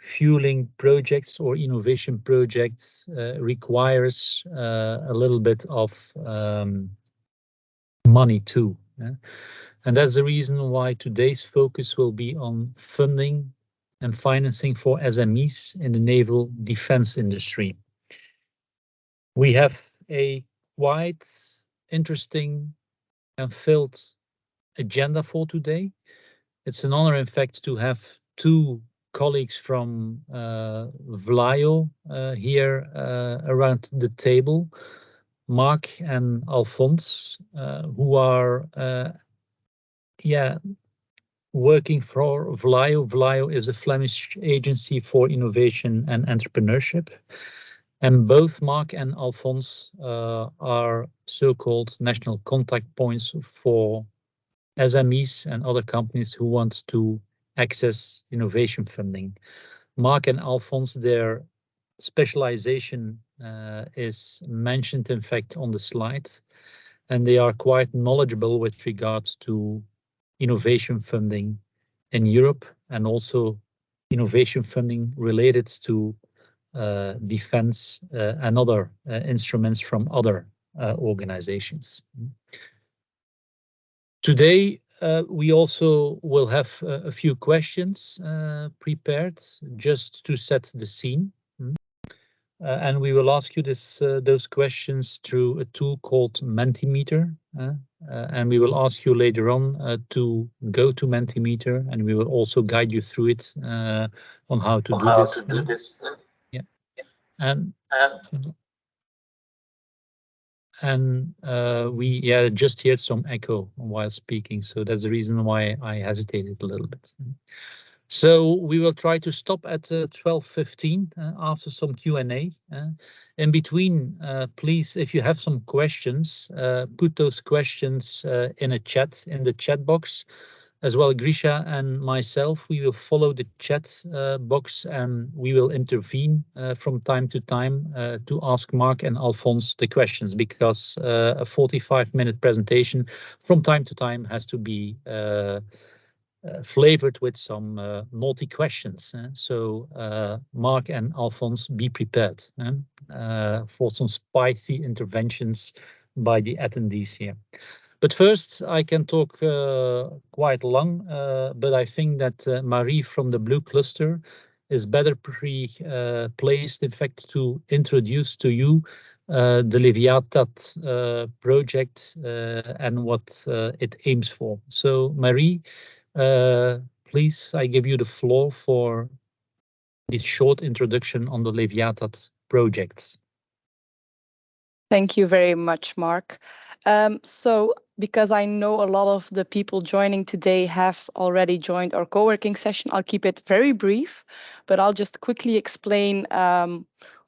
fueling projects or innovation projects requires a little bit of money too. And that's the reason why today's focus will be on funding and financing for SMEs in the naval defense industry. We have a quite interesting and filled agenda for today. It's an honor, in fact, to have two colleagues from WEBINAIRE here around the table, Mark and Alphonse, who are working for WEBINAIRE. WEBINAIRE is a Flemish agency for innovation and entrepreneurship. And both Mark and Alphonse are so-called national contact points for SMEs and other companies who want to access innovation funding. Mark and Alphonse, their specialization is mentioned, in fact, on the slide, and they are quite knowledgeable with regards to innovation funding in Europe and also innovation funding related to defense and other instruments from other organizations. Today, we also will have a few questions prepared just to set the scene. And we will ask you those questions through a tool called Mentimeter. And we will ask you later on to go to Mentimeter, and we will also guide you through it on how to do this. Yeah. And we just heard some echo while speaking, so that's the reason why I hesitated a little bit. So we will try to stop at 12:15 after some Q&A. In between, please, if you have some questions, put those questions in the chat box. As well, Grisha and myself, we will follow the chat box, and we will intervene from time to time to ask Mark and Alphonse the questions, because a 45-minute presentation from time to time has to be flavored with some naughty questions. So Mark and Alphonse, be prepared for some spicy interventions by the attendees here. But first, I can talk quite long, but I think that Marie from the Blue Cluster is better placed, in fact, to introduce to you the LEVIATAD project and what it aims for. So, Marie, please, I give you the floor for this short introduction on the LEVIATAD projects. Thank you very much, Mark. So, because I know a lot of the people joining today have already joined our co-working session, I'll keep it very brief, but I'll just quickly explain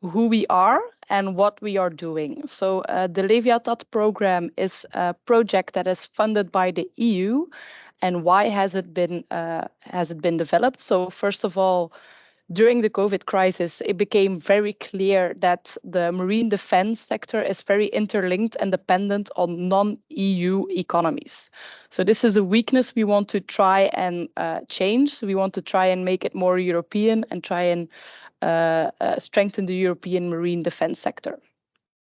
who we are and what we are doing. So the LEVIATAD program is a project that is funded by the EU. And why has it been developed? So first of all, during the COVID crisis, it became very clear that the marine defense sector is very interlinked and dependent on non-EU economies. So this is a weakness we want to try and change. We want to try and make it more European and try and strengthen the European marine defense sector.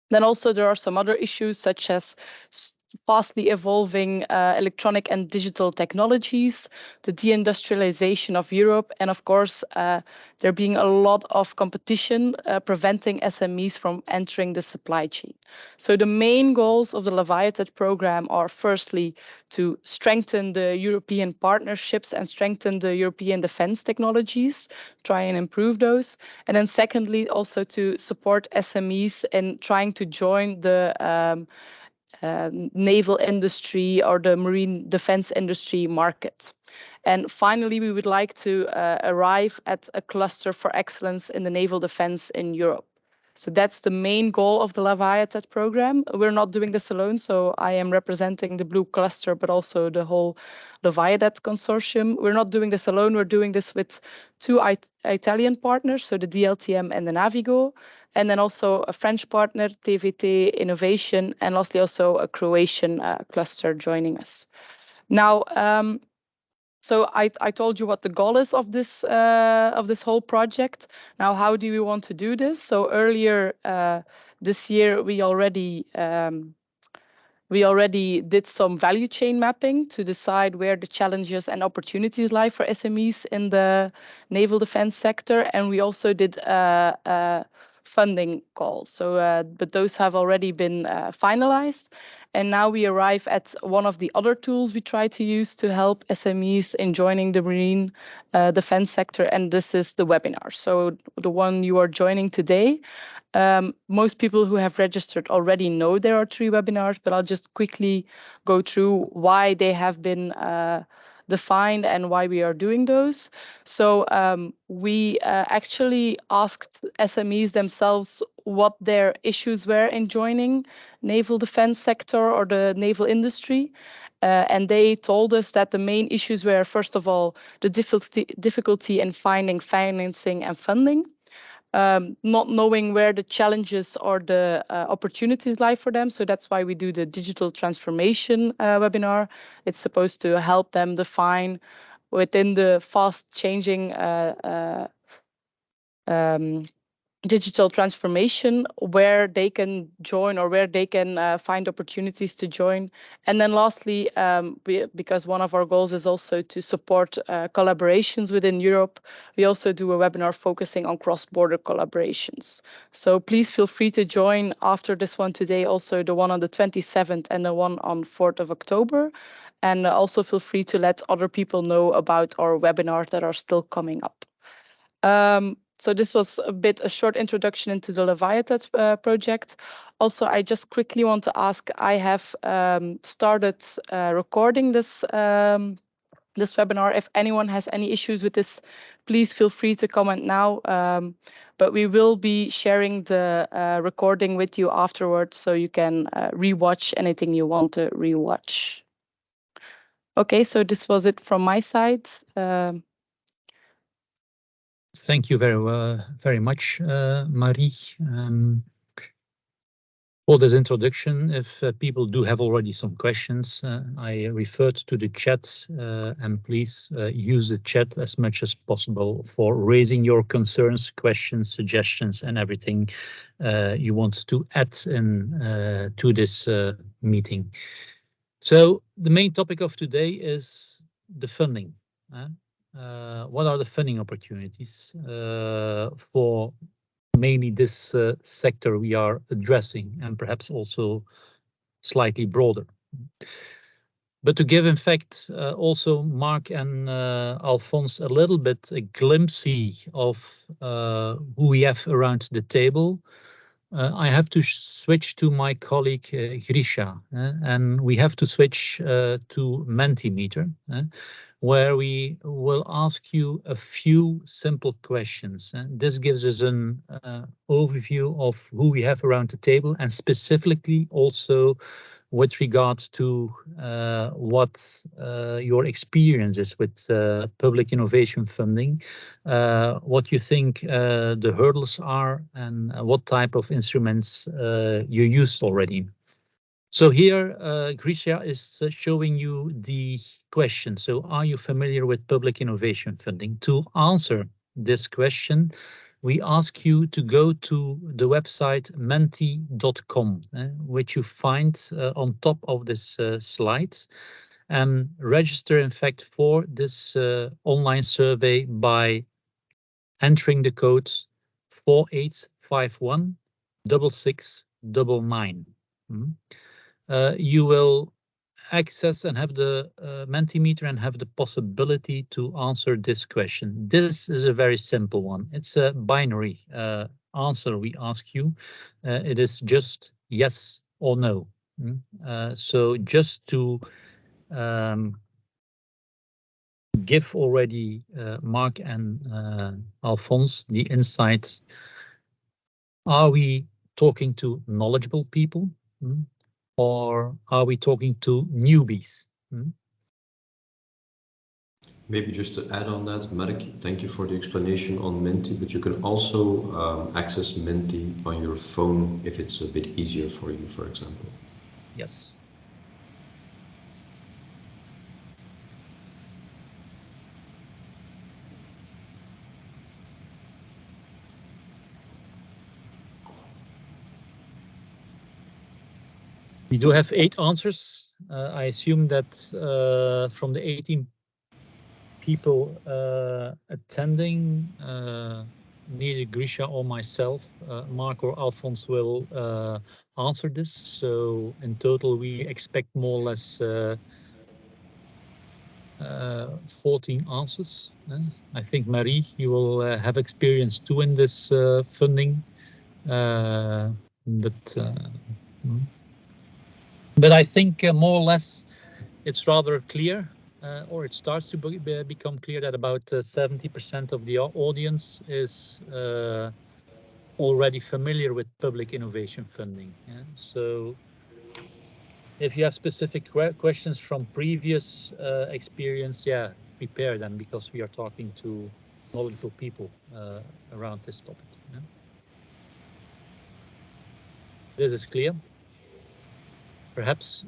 Then also there are some other issues, such as fastly evolving electronic and digital technologies, the deindustrialization of Europe, and of course, there being a lot of competition preventing SMEs from entering the supply chain. So the main goals of the LEVIATAD program are firstly to strengthen the European partnerships and strengthen the European defense technologies, try and improve those. And then secondly, also to support SMEs in trying to join the naval industry or the marine defense industry market. And finally, we would like to arrive at a cluster for excellence in the naval defense in Europe. So that's the main goal of the LEVIATAD program. We're not doing this alone, so I am representing the Blue Cluster, but also the whole LEVIATAD consortium. We're not doing this alone. We're doing this with two Italian partners, so the DLTM and the NAVIGO, and then also a French partner, TVT Innovation, and lastly also a Croatian cluster joining us. Now, So I told you what the goal is of this whole project. Now, how do we want to do this? So earlier this year, we already did some value chain mapping to decide where the challenges and opportunities lie for SMEs in the naval defense sector, and we also did funding calls. So, but those have already been finalized, and now we arrive at one of the other tools we try to use to help SMEs in joining the marine defense sector, and this is the webinar. So the one you are joining today. Most people who have registered already know there are 3 webinars, but I'll just quickly go through why they have been defined and why we are doing those. So we actually asked SMEs themselves what their issues were in joining naval defense sector or the naval industry. And they told us that the main issues were, first of all, the difficulty in finding financing and funding. Not knowing where the challenges or the opportunities lie for them. So that's why we do the digital transformation webinar. It's supposed to help them define within the fast changing digital transformation where they can join or where they can find opportunities to join. And then lastly, because one of our goals is also to support collaborations within Europe, we also do a webinar focusing on cross-border collaborations. So please feel free to join after this one today, also the one on the 27th and the one on 4th of October. And also feel free to let other people know about our webinars that are still coming up. So this was a short introduction into the LEVIATAD project. Also, I just quickly want to ask, I have started recording this webinar. If anyone has any issues with this, please feel free to comment now. But we will be sharing the recording with you afterwards, so you can rewatch anything you want to rewatch. Okay, so this was it from my side. Thank you very much, Marie, for this introduction. If people do have already some questions, I referred to the chat, and please use the chat as much as possible for raising your concerns, questions, suggestions, and everything you want to add in to this meeting. So the main topic of today is the funding. What are the funding opportunities for mainly this sector we are addressing, and perhaps also slightly broader? But to give, in fact, also Mark and Alphonse a little bit a glimpse of who we have around the table, I have to switch to my colleague Grisha, and we have to switch to Mentimeter, where we will ask you a few simple questions. This gives us an overview of who we have around the table, and specifically also with regards to what your experience is with public innovation funding, what you think the hurdles are, and what type of instruments you used already. So here, Grisha is showing you the question. So are you familiar with public innovation funding? To answer this question, we ask you to go to the website menti.com, which you find on top of this slide, and register, in fact, for this online survey by entering the code 4851 6699. You will access and have the Mentimeter and have the possibility to answer this question. This is a very simple one. It's a binary answer we ask you. It is just yes or no. So just to give already Mark and Alphonse the insights, are we talking to knowledgeable people? Or are we talking to newbies? Maybe just to add on that, Mark, thank you for the explanation on Menti, but you can also access Menti on your phone if it's a bit easier for you, for example. Yes. We do have 8 answers. I assume that from the 18 people attending, neither Grisha or myself, Mark or Alphonse will answer this. So in total, we expect more or less 14 answers. I think Marie, you will have experience too in this funding, but I think more or less it's rather clear, or it starts to become clear that about 70% of the audience is already familiar with public innovation funding. Yeah? So if you have specific questions from previous experience, yeah, prepare them, because we are talking to knowledgeable people around this topic. Yeah? This is clear. Perhaps,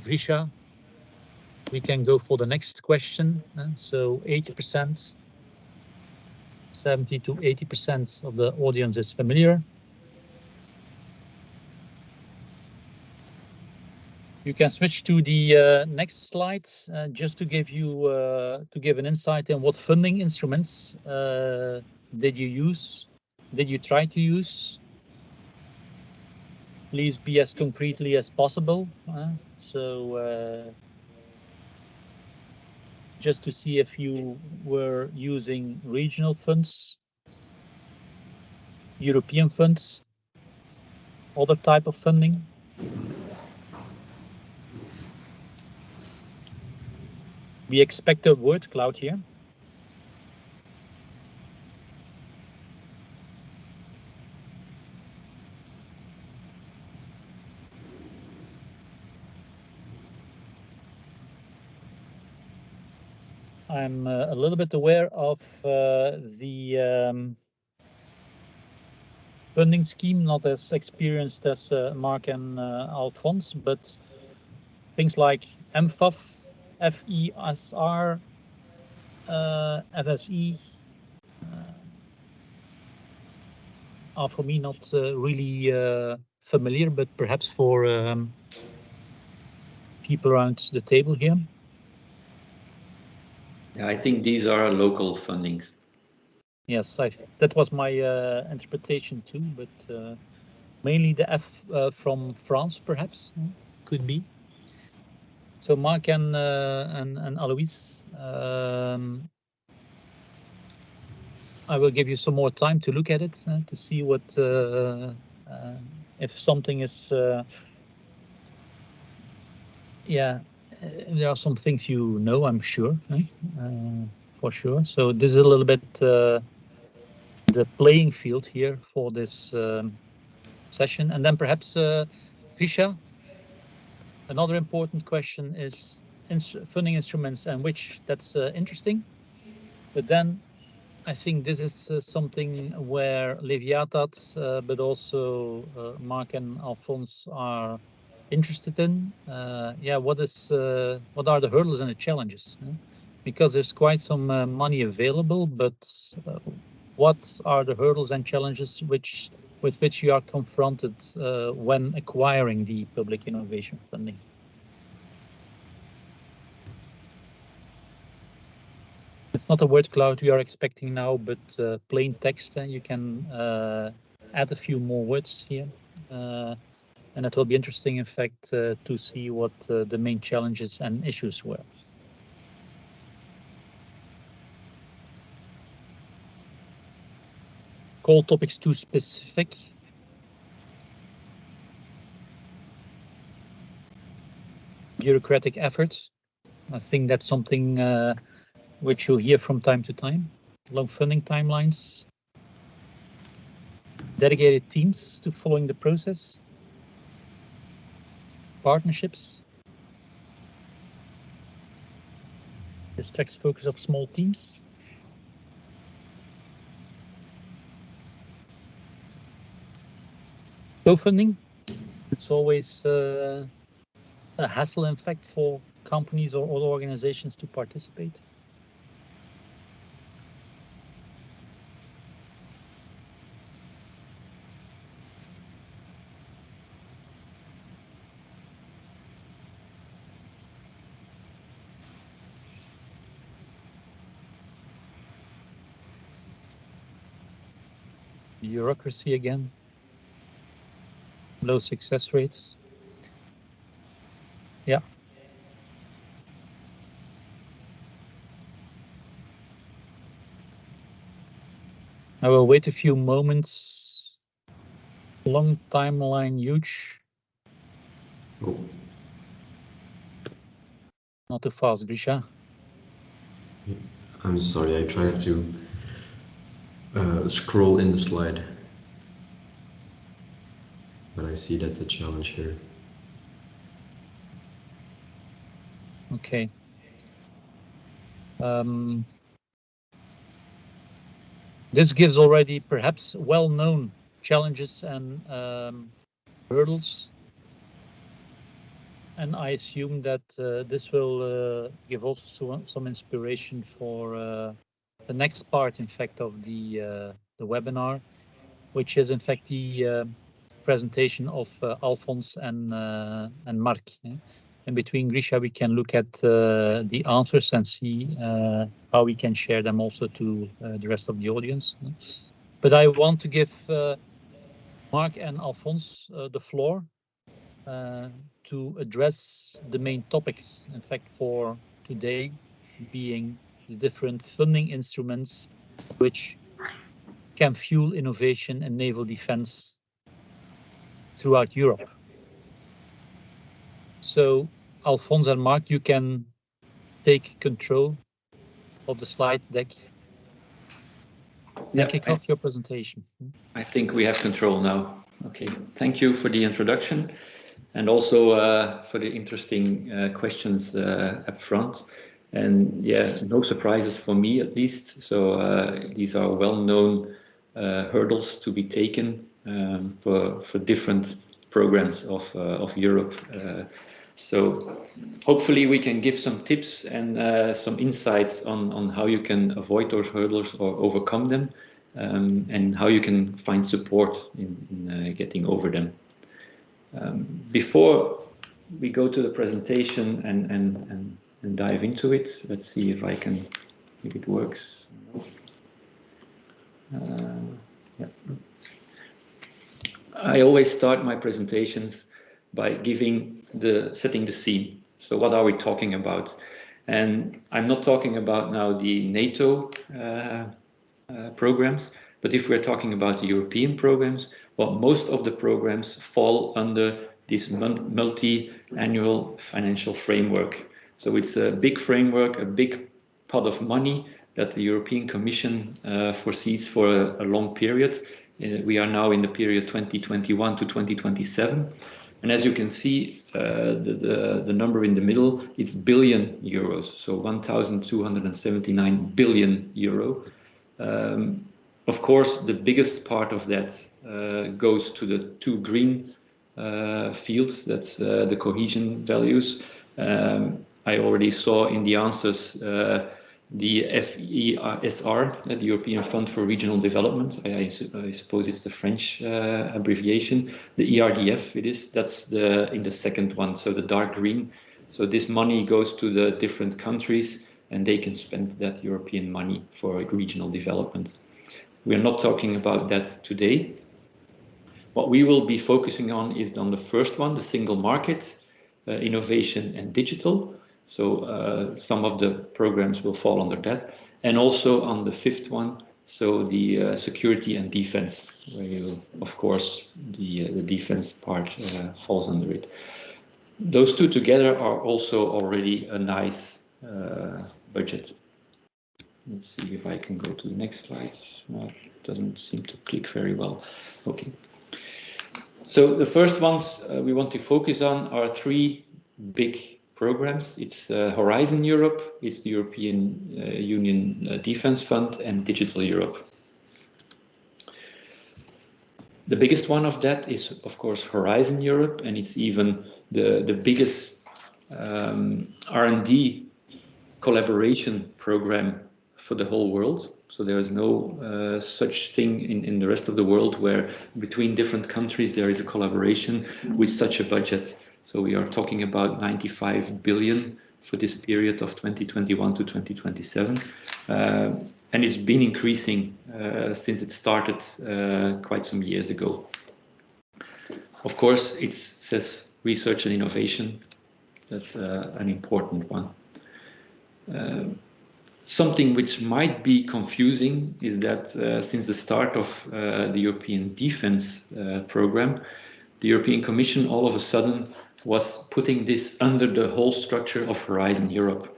Grisha, we can go for the next question. So 80%, 70 to 80% of the audience is familiar. You can switch to the next slide, just to give you an insight in what funding instruments did you use? Did you try to use? Please be as concretely as possible. Just to see if you were using regional funds, European funds, other type of funding. We expect a word cloud here. I'm a little bit aware of the funding scheme, not as experienced as Mark and Alphonse, but things like MFAF, FESR, FSE are for me not really familiar, but perhaps for people around the table here. Yeah, I think these are local fundings. Yes, that was my interpretation too, but mainly the F from France, perhaps, could be. So Mark and Alois, I will give you some more time to look at it, to see what if something is, yeah, there are some things you know, I'm sure, for sure. So this is a little bit the playing field here for this session. And then perhaps, Grisha, another important question is funding instruments and which, that's interesting. But then I think this is something where LEVIATAD, but also Mark and Alphonse are interested in. Yeah, what are the hurdles and the challenges? Because there's quite some money available, but what are the hurdles and challenges with which you are confronted when acquiring the public innovation funding? It's not a word cloud we are expecting now, but plain text. You can add a few more words here. And it will be interesting, in fact, to see what the main challenges and issues were. Call topics too specific. Bureaucratic efforts. I think that's something which you hear from time to time. Long funding timelines. Dedicated teams to following the process. Partnerships. Distracts focus of small teams. Co-funding. It's always a hassle, in fact, for companies or other organizations to participate. bureaucracy again. Low success rates. Yeah. I will wait a few moments. Long timeline, huge. Oh. Not too fast, Grisha. I'm sorry, I tried to scroll in the slide. But I see that's a challenge here. Okay. This gives already perhaps well-known challenges and hurdles. And I assume that this will give also some inspiration for the next part, in fact, of the webinar, which is in fact the presentation of Alphonse and Mark. Yeah? And between Grisha, we can look at the answers and see how we can share them also to the rest of the audience. But I want to give Mark and Alphonse the floor to address the main topics, in fact, for today, being the different funding instruments which can fuel innovation and naval defense throughout Europe. So, Alphonse and Mark, you can take control of the slide deck and kick off your presentation. I think we have control now. Okay, thank you for the introduction and also for the interesting questions up front. And yeah, no surprises for me at least. So these are well-known hurdles to be taken for different programs of Europe. So hopefully we can give some tips and some insights on how you can avoid those hurdles or overcome them, and how you can find support in getting over them. Before we go to the presentation and dive into it, let's see if it works. Yeah. I always start my presentations by setting the scene. So what are we talking about? And I'm not talking about now the NATO programs, but if we're talking about the European programs, well, most of the programs fall under this multi-annual financial framework. So it's a big framework, a big pot of money that the European Commission foresees for a long period. We are now in the period 2021 to 2027. And as you can see, the number in the middle, it's billion euros, so 1,279 billion euro. Of course, the biggest part of that goes to the two green fields, that's the cohesion values. I already saw in the answers the FESR, the European Fund for Regional Development. I suppose it's the French abbreviation. The ERDF, that's in the second one, so the dark green. So this money goes to the different countries and they can spend that European money for regional development. We're not talking about that today. What we will be focusing on is on the first one, the single market, innovation and digital. So some of the programs will fall under that. And also on the fifth one, so the security and defense, where of course, the defense part falls under it. Those two together are also already a nice budget. Let's see if I can go to the next slide. No, it doesn't seem to click very well. Okay. So the first ones we want to focus on are three big programs. It's Horizon Europe, it's the European Union Defense Fund, and Digital Europe. The biggest one of that is, of course, Horizon Europe, and it's even the biggest R&D collaboration program for the whole world. So there is no such thing in the rest of the world where between different countries there is a collaboration with such a budget. So we are talking about 95 billion for this period of 2021 to 2027. and it's been increasing since it started quite some years ago. Of course, it says research and innovation. That's an important one. Something which might be confusing is that since the start of the European Defense program, the European Commission all of a sudden was putting this under the whole structure of Horizon Europe.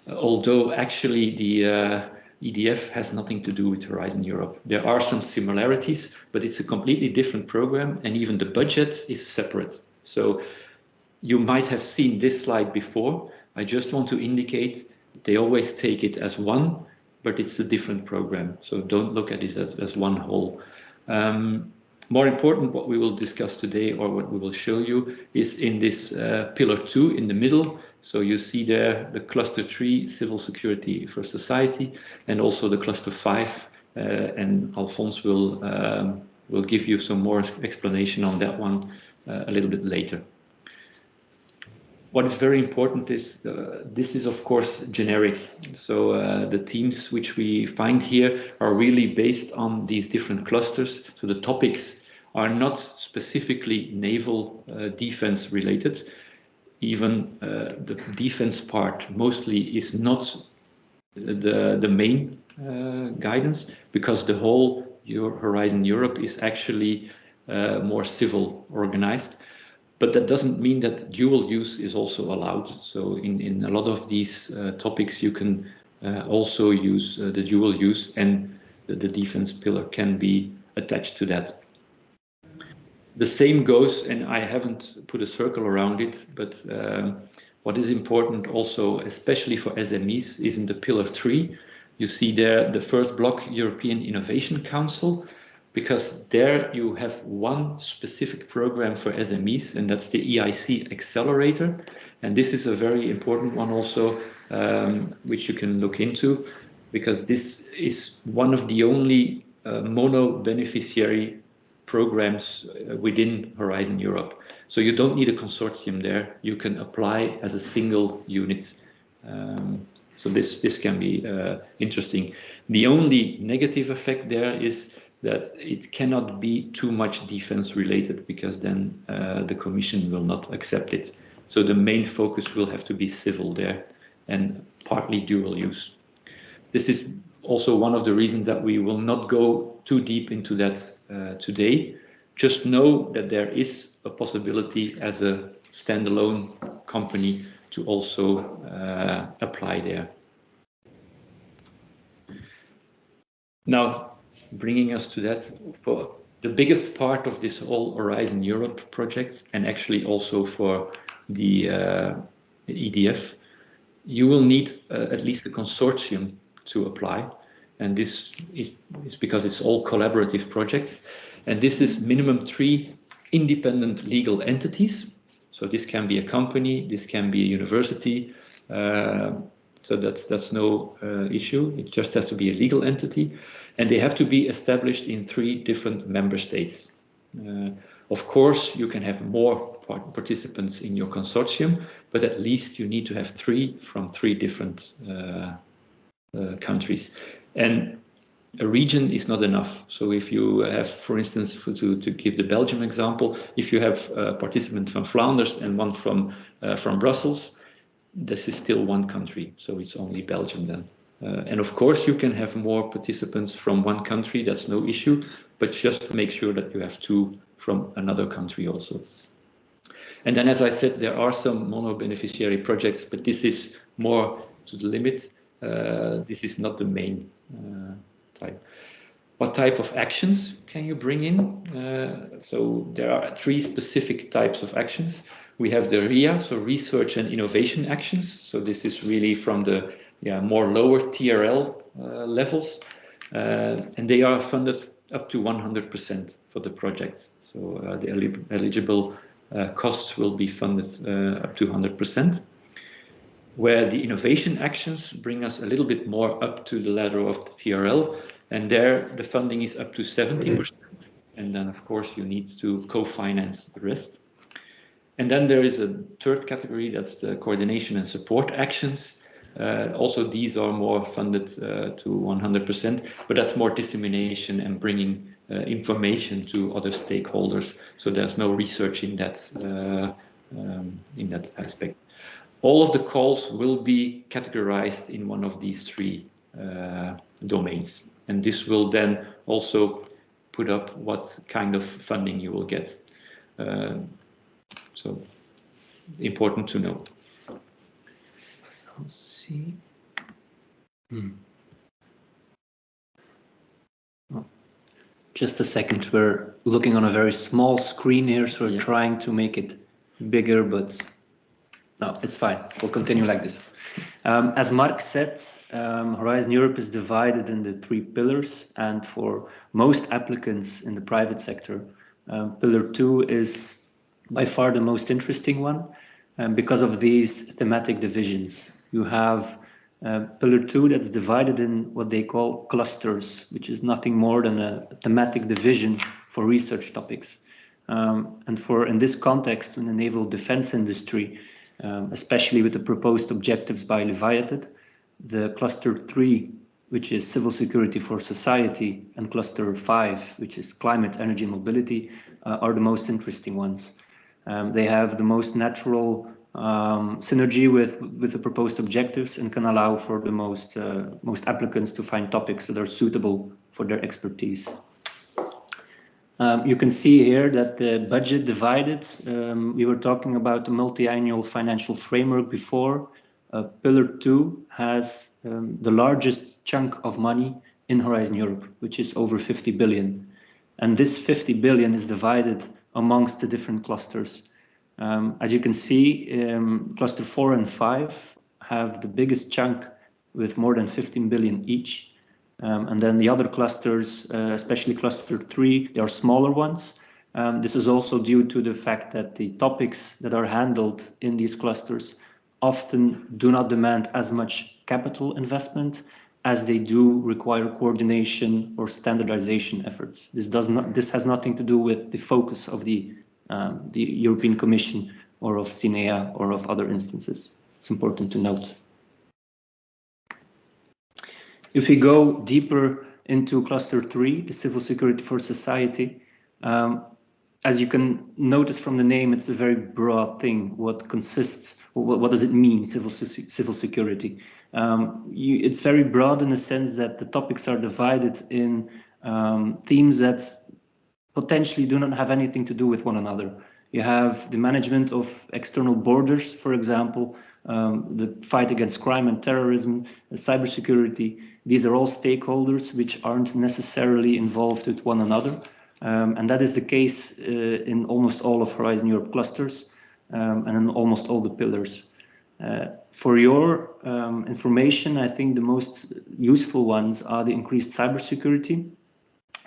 Although actually the EDF has nothing to do with Horizon Europe. There are some similarities, but it's a completely different program, and even the budget is separate. So you might have seen this slide before. I just want to indicate they always take it as one, but it's a different program. So don't look at it as one whole. More important, what we will discuss today, or what we will show you, is in this pillar 2 in the middle. So you see there the cluster 3, civil security for society, and also the cluster 5. And Alphonse will give you some more explanation on that one a little bit later. What is very important is this is of course generic. So the themes which we find here are really based on these different clusters. So the topics are not specifically naval defense related. Even the defense part mostly is not the main guidance, because the whole Horizon Europe is actually more civil organized. But that doesn't mean that dual use is also allowed. So in a lot of these topics, you can also use the dual use, and the defense pillar can be attached to that. The same goes, and I haven't put a circle around it, but what is important also, especially for SMEs, is in the pillar 3. You see there the first block, European Innovation Council, because there you have one specific program for SMEs, and that's the EIC Accelerator. And this is a very important one also, which you can look into, because this is one of the only mono beneficiary programs within Horizon Europe. So you don't need a consortium there. You can apply as a single unit. So this can be interesting. The only negative effect there is that it cannot be too much defense related, because then the Commission will not accept it. So the main focus will have to be civil there, and partly dual use. This is also one of the reasons that we will not go too deep into that today. Just know that there is a possibility as a standalone company to also apply there. Now, bringing us to that, for the biggest part of this whole Horizon Europe project, and actually also for the EDF, you will need at least a consortium to apply. And this is because it's all collaborative projects. And this is minimum 3 independent legal entities. So this can be a company, this can be a university. So that's no issue. It just has to be a legal entity. And they have to be established in 3 different member states. Of course, you can have more participants in your consortium, but at least you need to have 3 from 3 different countries. And a region is not enough. So if you have, for instance, to give the Belgium example, if you have a participant from Flanders and one from Brussels, this is still one country. So it's only Belgium then. And of course, you can have more participants from one country, that's no issue, but just make sure that you have 2 from another country also. And then, as I said, there are some mono-beneficiary projects, but this is more to the limit. This is not the main type. What type of actions can you bring in? So there are 3 specific types of actions. We have the RIA, so research and innovation actions. So this is really from the more lower TRL levels, and they are funded up to 100% for the project. So the eligible costs will be funded up to 100%. Where the innovation actions bring us a little bit more up to the ladder of the TRL, and there the funding is up to 70%. And then, of course, you need to co-finance the rest. And then there is a third category, that's the coordination and support actions. Also, these are more funded to 100%, but that's more dissemination and bringing information to other stakeholders. So there's no research in that aspect. All of the calls will be categorized in one of these three domains, and this will then also put up what kind of funding you will get. So important to know. Let's see. Oh, just a second. We're looking on a very small screen here, so we're trying to make it bigger, but no, it's fine. We'll continue like this. As Mark said, Horizon Europe is divided into 3 pillars, and for most applicants in the private sector, Pillar 2 is by far the most interesting one, because of these thematic divisions. You have Pillar 2 that's divided in what they call clusters, which is nothing more than a thematic division for research topics. And in this context, in the naval defense industry, especially with the proposed objectives by LEVIATAD, the Cluster 3, which is Civil Security for Society, and Cluster 5, which is Climate, Energy, Mobility, are the most interesting ones. They have the most natural synergy with the proposed objectives and can allow for the most applicants to find topics that are suitable for their expertise. You can see here that the budget divided, we were talking about the multi-annual financial framework before. Pillar 2 has the largest chunk of money in Horizon Europe, which is over 50 billion. And this 50 billion is divided amongst the different clusters. As you can see, Cluster 4 and 5 have the biggest chunk with more than 15 billion each. And then the other clusters, especially Cluster 3, they are smaller ones. This is also due to the fact that the topics that are handled in these clusters often do not demand as much capital investment as they do require coordination or standardization efforts. This has nothing to do with the focus of the European Commission or of CINEA or of other instances. It's important to note. If we go deeper into Cluster 3, the Civil Security for Society, as you can notice from the name, it's a very broad thing. What does it mean, civil security? It's very broad in the sense that the topics are divided in themes that potentially do not have anything to do with one another. You have the management of external borders, for example, the fight against crime and terrorism, cybersecurity. These are all stakeholders which aren't necessarily involved with one another. And that is the case in almost all of Horizon Europe clusters and in almost all the pillars. For your information, I think the most useful ones are the increased cybersecurity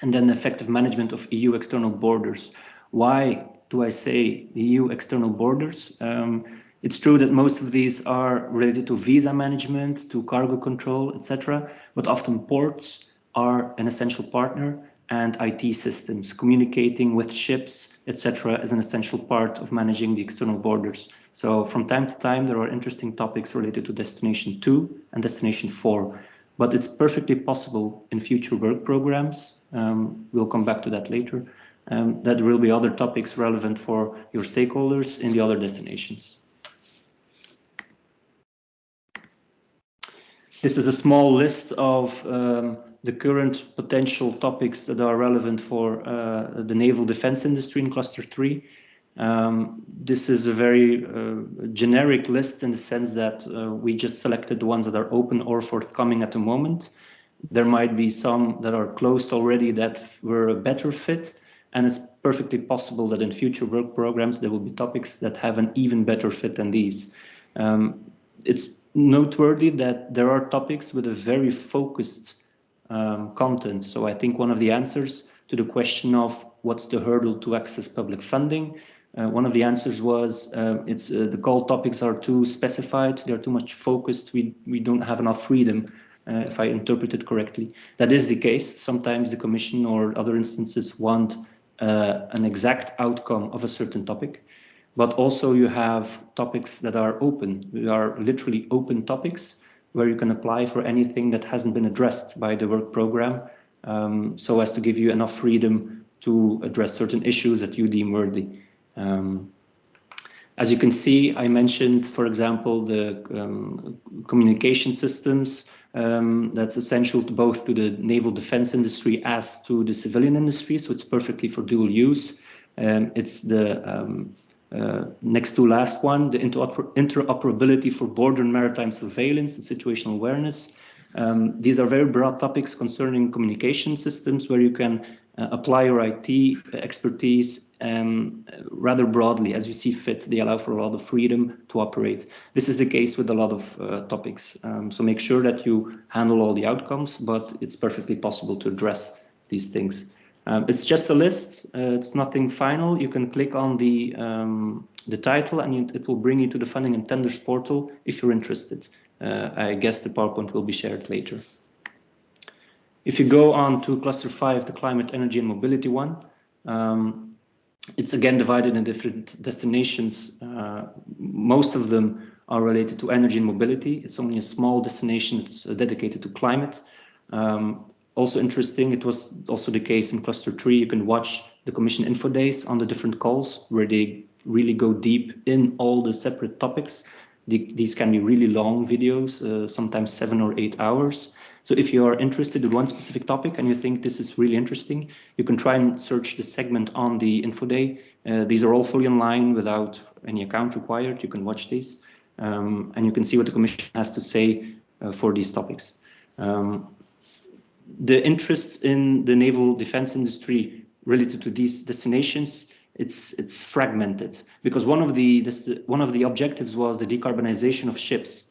and then the effective management of EU external borders. Why do I say the EU external borders? It's true that most of these are related to visa management, to cargo control, etc. But often ports are an essential partner, and IT systems communicating with ships, etc. is an essential part of managing the external borders. So from time to time, there are interesting topics related to Destination 2 and Destination 4. But it's perfectly possible in future work programs, we'll come back to that later, that there will be other topics relevant for your stakeholders in the other destinations. This is a small list of the current potential topics that are relevant for the naval defense industry in Cluster 3. This is a very generic list in the sense that we just selected the ones that are open or forthcoming at the moment. There might be some that are closed already that were a better fit, and it's perfectly possible that in future work programs there will be topics that have an even better fit than these. It's noteworthy that there are topics with a very focused content. So I think one of the answers to the question of what's the hurdle to access public funding, one of the answers was the call topics are too specified, they're too much focused, we don't have enough freedom, if I interpret it correctly. That is the case. Sometimes the Commission or other instances want an exact outcome of a certain topic. But also you have topics that are open. They are literally open topics. where you can apply for anything that hasn't been addressed by the work program, so as to give you enough freedom to address certain issues that you deem worthy. As you can see, I mentioned, for example, the communication systems. That's essential to both to the naval defense industry as to the civilian industry, so it's perfectly for dual use. It's the next to last one, the interoperability for border and maritime surveillance and situational awareness. These are very broad topics concerning communication systems where you can apply your IT expertise rather broadly as you see fit. They allow for a lot of freedom to operate. This is the case with a lot of topics. So make sure that you handle all the outcomes, but it's perfectly possible to address these things. It's just a list. It's nothing final. You can click on the title and it will bring you to the funding and tenders portal if you're interested. I guess the PowerPoint will be shared later. If you go on to cluster 5, the climate, energy and mobility one, it's again divided in different destinations. Most of them are related to energy and mobility. It's only a small destination that's dedicated to climate. Also interesting, it was also the case in cluster 3. You can watch the Commission info days on the different calls where they really go deep in all the separate topics. These can be really long videos, sometimes 7 or 8 hours. So if you are interested in one specific topic and you think this is really interesting, you can try and search the segment on the info day. These are all fully online without any account required. You can watch these and you can see what the Commission has to say for these topics. The interest in the naval defense industry related to these destinations, it's fragmented because one of the objectives was the decarbonization of ships.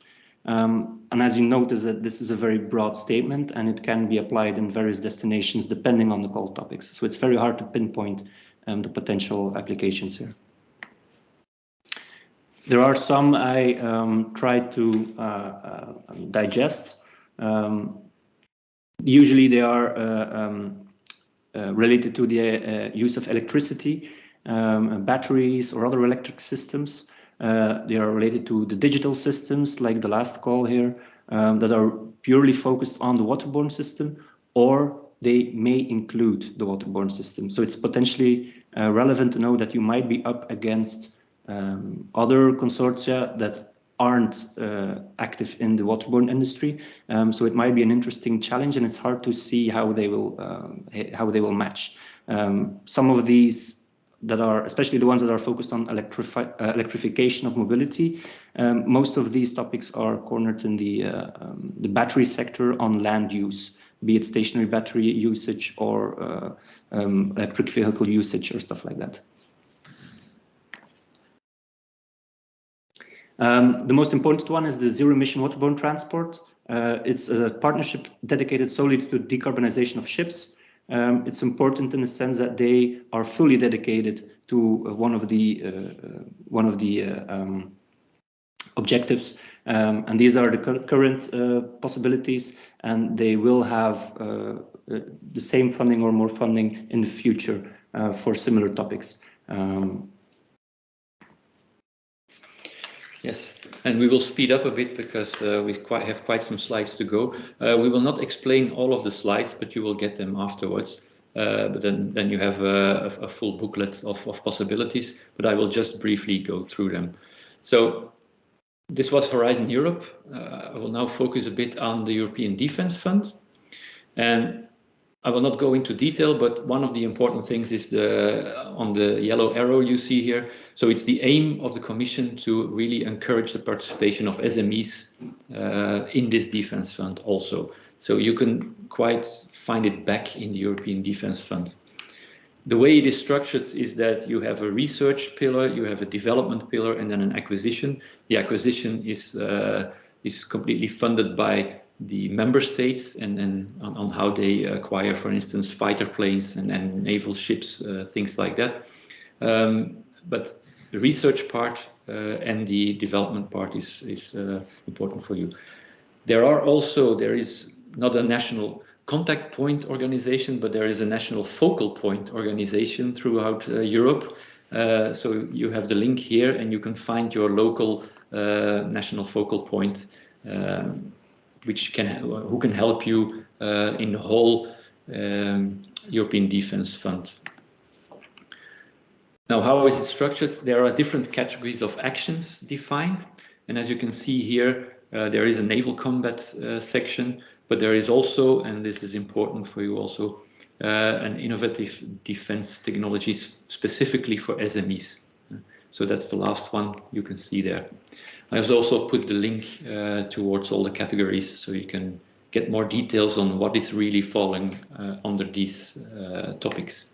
And as you notice that this is a very broad statement and it can be applied in various destinations depending on the call topics. So it's very hard to pinpoint the potential applications here. There are some I tried to digest. Usually they are related to the use of electricity, batteries or other electric systems. They are related to the digital systems like the last call here that are purely focused on the waterborne system, or they may include the waterborne system. So it's potentially relevant to know that you might be up against other consortia that aren't active in the waterborne industry. So it might be an interesting challenge and it's hard to see how they will match. Some of these that are, especially the ones that are focused on electrification of mobility, most of these topics are cornered in the battery sector on land use, be it stationary battery usage or electric vehicle usage or stuff like that. The most important one is the zero emission waterborne transport. It's a partnership dedicated solely to decarbonization of ships. It's important in the sense that they are fully dedicated to one of the objectives, and these are the current possibilities, and they will have the same funding or more funding in the future for similar topics. Yes, and we will speed up a bit because we have quite some slides to go. We will not explain all of the slides, but you will get them afterwards. But then you have a full booklet of possibilities, but I will just briefly go through them. So this was Horizon Europe. I will now focus a bit on the European Defense Fund. And I will not go into detail, but one of the important things is on the yellow arrow you see here. So it's the aim of the Commission to really encourage the participation of SMEs in this defense fund also. So you can quite find it back in the European Defense Fund. The way it is structured is that you have a research pillar, you have a development pillar, and then an acquisition. The acquisition is completely funded by the member states and on how they acquire, for instance, fighter planes and naval ships, things like that. But the research part and the development part is important for you. There is not a national contact point organization, but there is a national focal point organization throughout Europe. So you have the link here and you can find your local national focal point who can help you in the whole European Defense Fund. Now, how is it structured? There are different categories of actions defined. And as you can see here, there is a naval combat section, but there is also, and this is important for you also, an innovative defense technologies specifically for SMEs. So that's the last one you can see there. I have also put the link towards all the categories so you can get more details on what is really falling under these topics.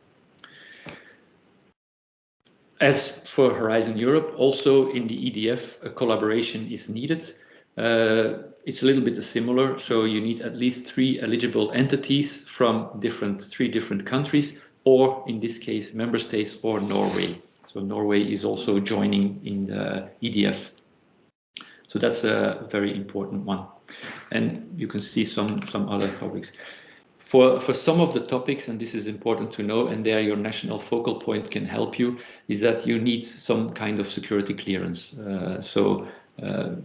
As for Horizon Europe, also in the EDF, a collaboration is needed. It's a little bit similar, so you need at least 3 eligible entities from 3 different countries, or in this case, member states or Norway. So Norway is also joining in the EDF. So that's a very important one. And you can see some other topics. For some of the topics, and this is important to know, and there your national focal point can help you, is that you need some kind of security clearance.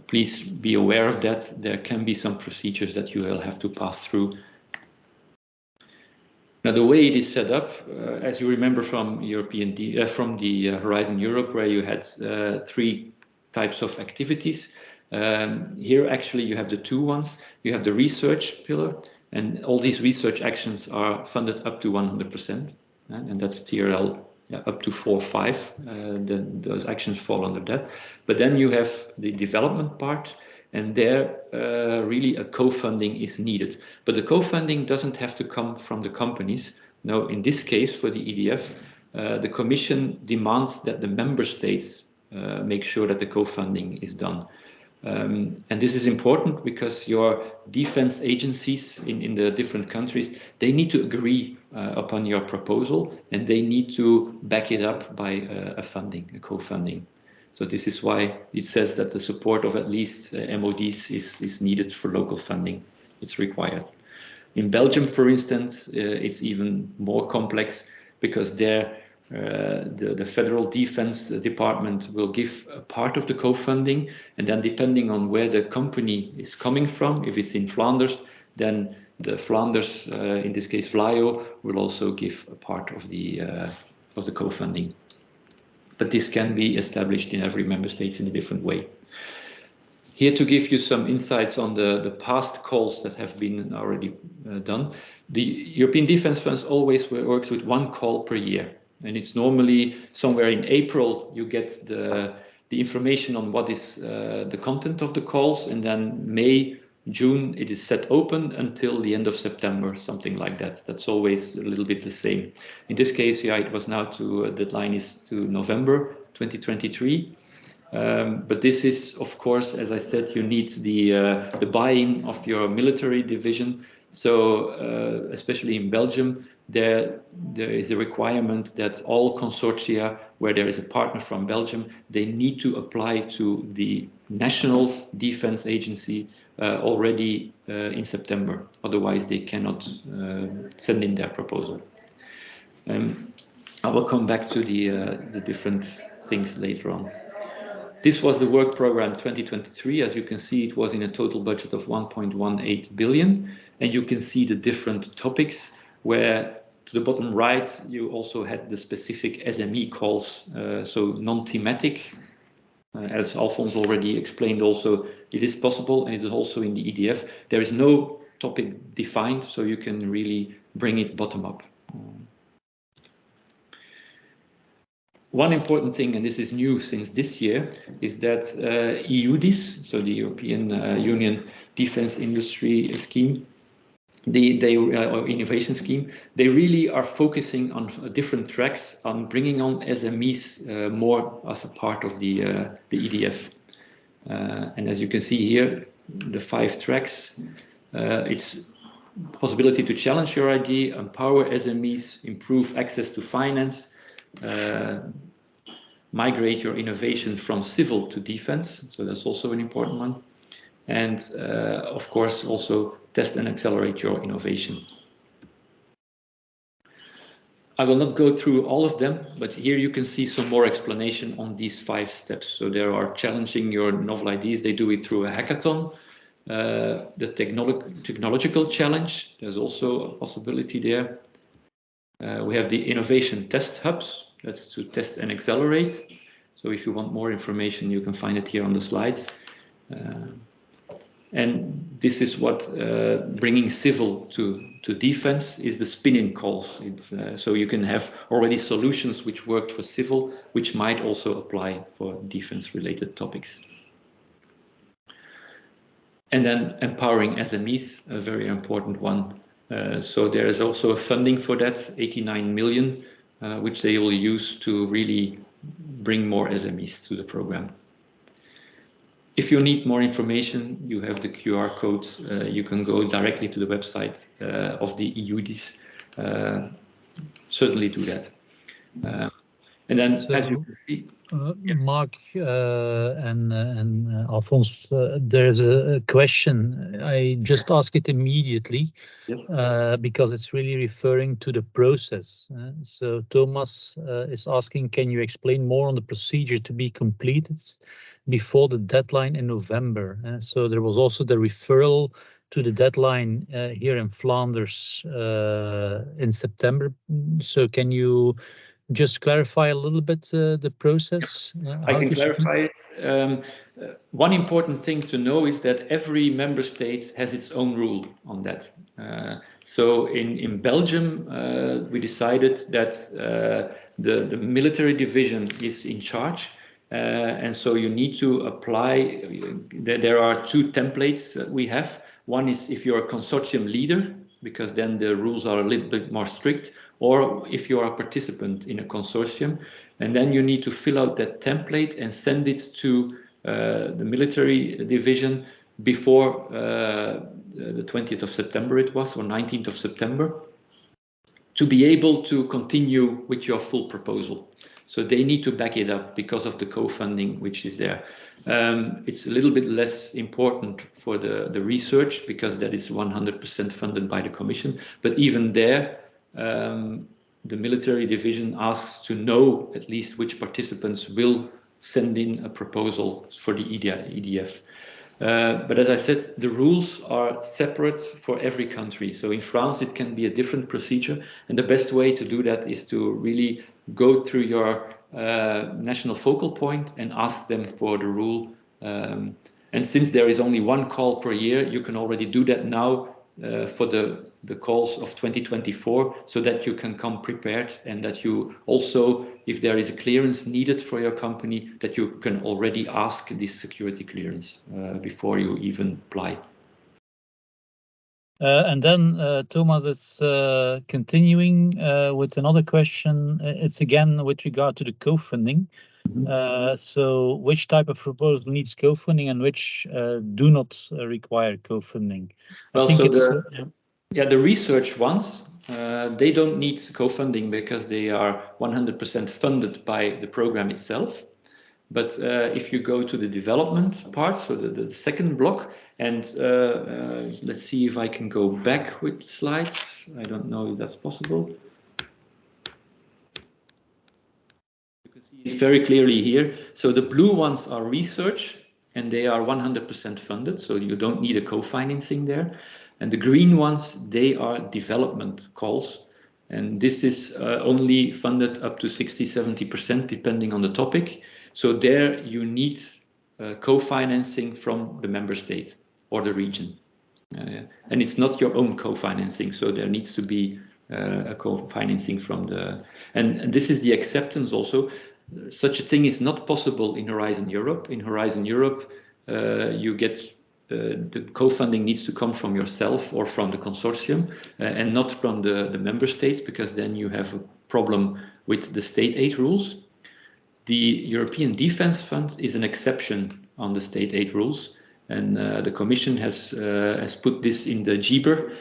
Please be aware of that. There can be some procedures that you will have to pass through. Now, the way it is set up, as you remember from the Horizon Europe, where you had 3 types of activities. Here, actually, you have the 2 ones. You have the research pillar, and all these research actions are funded up to 100%, and that's TRL up to 4 or 5. Those actions fall under that. But then you have the development part, and there really a co-funding is needed. But the co-funding doesn't have to come from the companies. No, in this case, for the EDF, the Commission demands that the member states make sure that the co-funding is done. And this is important because your defense agencies in the different countries, they need to agree upon your proposal, and they need to back it up by a co-funding. So this is why it says that the support of at least MODs is needed for local funding. It's required. In Belgium, for instance, it's even more complex because there the Federal Defense Department will give a part of the co-funding, and then depending on where the company is coming from, if it's in Flanders, then the Flanders, in this case BLAUWE, will also give a part of the co-funding. But this can be established in every member state in a different way. Here to give you some insights on the past calls that have been already done. The European Defence Fund always works with 1 call per year. And it's normally somewhere in April you get the information on what is the content of the calls, and then May, June it is set open until the end of September, something like that. That's always a little bit the same. In this case, yeah, it was now deadline is to November 2023. But this is, of course, as I said, you need the buy-in of your military division. So especially in Belgium, there is the requirement that all consortia where there is a partner from Belgium, they need to apply to the National Defense Agency already in September. Otherwise, they cannot send in their proposal. I will come back to the different things later on. This was the work program 2023. As you can see, it was in a total budget of 1.18 billion. And you can see the different topics where to the bottom right, you also had the specific SME calls, so non-thematic. As Alphonse already explained also, it is possible, and it is also in the EDF. There is no topic defined, so you can really bring it bottom up. One important thing, and this is new since this year, is that EUDIS, so the European Union Defense Industry Scheme, or innovation scheme, they really are focusing on different tracks on bringing on SMEs more as a part of the EDF. And as you can see here, the 5 tracks, it's possibility to challenge your idea, empower SMEs, improve access to finance, migrate your innovation from civil to defense, so that's also an important one, and of course also test and accelerate your innovation. I will not go through all of them, but here you can see some more explanation on these 5 steps. So there are challenging your novel ideas. They do it through a hackathon. The technological challenge, there's also a possibility there. We have the innovation test hubs, that's to test and accelerate. So if you want more information, you can find it here on the slides. And this is what bringing civil to defense is the spin-in calls. So you can have already solutions which worked for civil, which might also apply for defense-related topics. And then empowering SMEs, a very important one. So there is also a funding for that, 89 million, which they will use to really bring more SMEs to the program. If you need more information, you have the QR codes. You can go directly to the website of the EUDIS. Certainly do that. And then, so, as you can see, Mark and Alphonse, there's a question. I just ask it immediately. yes. Because it's really referring to the process. So Thomas is asking, can you explain more on the procedure to be completed before the deadline in November? So there was also the referral to the deadline here in Flanders in September. So can you just clarify a little bit the process? I can clarify it. One important thing to know is that every member state has its own rule on that. So in Belgium, we decided that the military division is in charge. And so you need to apply, there are two templates that we have. One is if you're a consortium leader, because then the rules are a little bit more strict, or if you are a participant in a consortium, and then you need to fill out that template and send it to the military division before the 20th of September it was, or 19th of September, to be able to continue with your full proposal. So they need to back it up because of the co-funding which is there. It's a little bit less important for the research because that is 100% funded by the Commission. But even there, the military division asks to know at least which participants will send in a proposal for the EDF. But as I said, the rules are separate for every country. So in France, it can be a different procedure. And the best way to do that is to really go through your national focal point and ask them for the rule. And since there is only one call per year, you can already do that now for the calls of 2024, so that you can come prepared and that you also, if there is a clearance needed for your company, that you can already ask this security clearance before you even apply. And then Thomas is continuing with another question. It's again with regard to the co-funding. So which type of proposal needs co-funding and which do not require co-funding? Well, so the research ones, they don't need co-funding because they are 100% funded by the program itself. But if you go to the development part, so the second block, and let's see if I can go back with slides. I don't know if that's possible. You can see it very clearly here. So the blue ones are research, and they are 100% funded, so you don't need a co-financing there. And the green ones, they are development calls. And this is only funded up to 60–70% depending on the topic. So there you need co-financing from the member state or the region. And it's not your own co-financing, so there needs to be a co-financing from the... And this is the acceptance also. Such a thing is not possible in Horizon Europe. In Horizon Europe, you get... the co-funding needs to come from yourself or from the consortium and not from the member states, because then you have a problem with the state aid rules. The European Defense Fund is an exception on the state aid rules, and the Commission has put this in the GBER,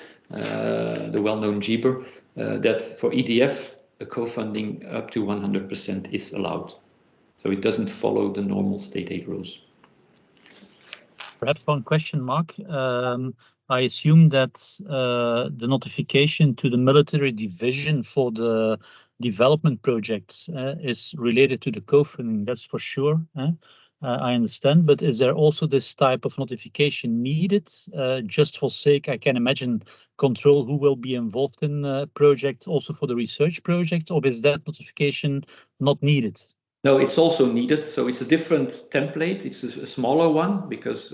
the well-known GBER, that for EDF, a co-funding up to 100% is allowed. So it doesn't follow the normal state aid rules. Perhaps one question, Mark. I assume that the notification to the military division for the development projects is related to the co-funding, that's for sure. I understand, but is there also this type of notification needed? Just for sake, I can imagine control who will be involved in a project, also for the research project, or is that notification not needed? No, it's also needed. So it's a different template. It's a smaller one because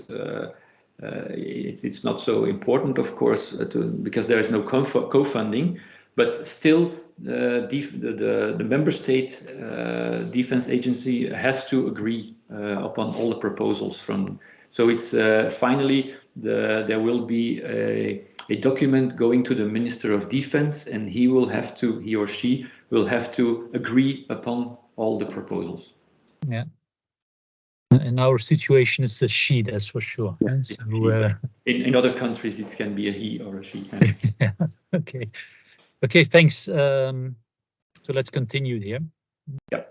it's not so important, of course, because there is no co-funding, but still the member state defense agency has to agree upon all the proposals from. So it's finally there will be a document going to the Minister of Defense, and he or she will have to agree upon all the proposals. Yeah. In our situation, it's a she, that's for sure. Yeah, so, in other countries, it can be a he or a she. Yeah. Okay. Okay, thanks. So let's continue here. Yeah.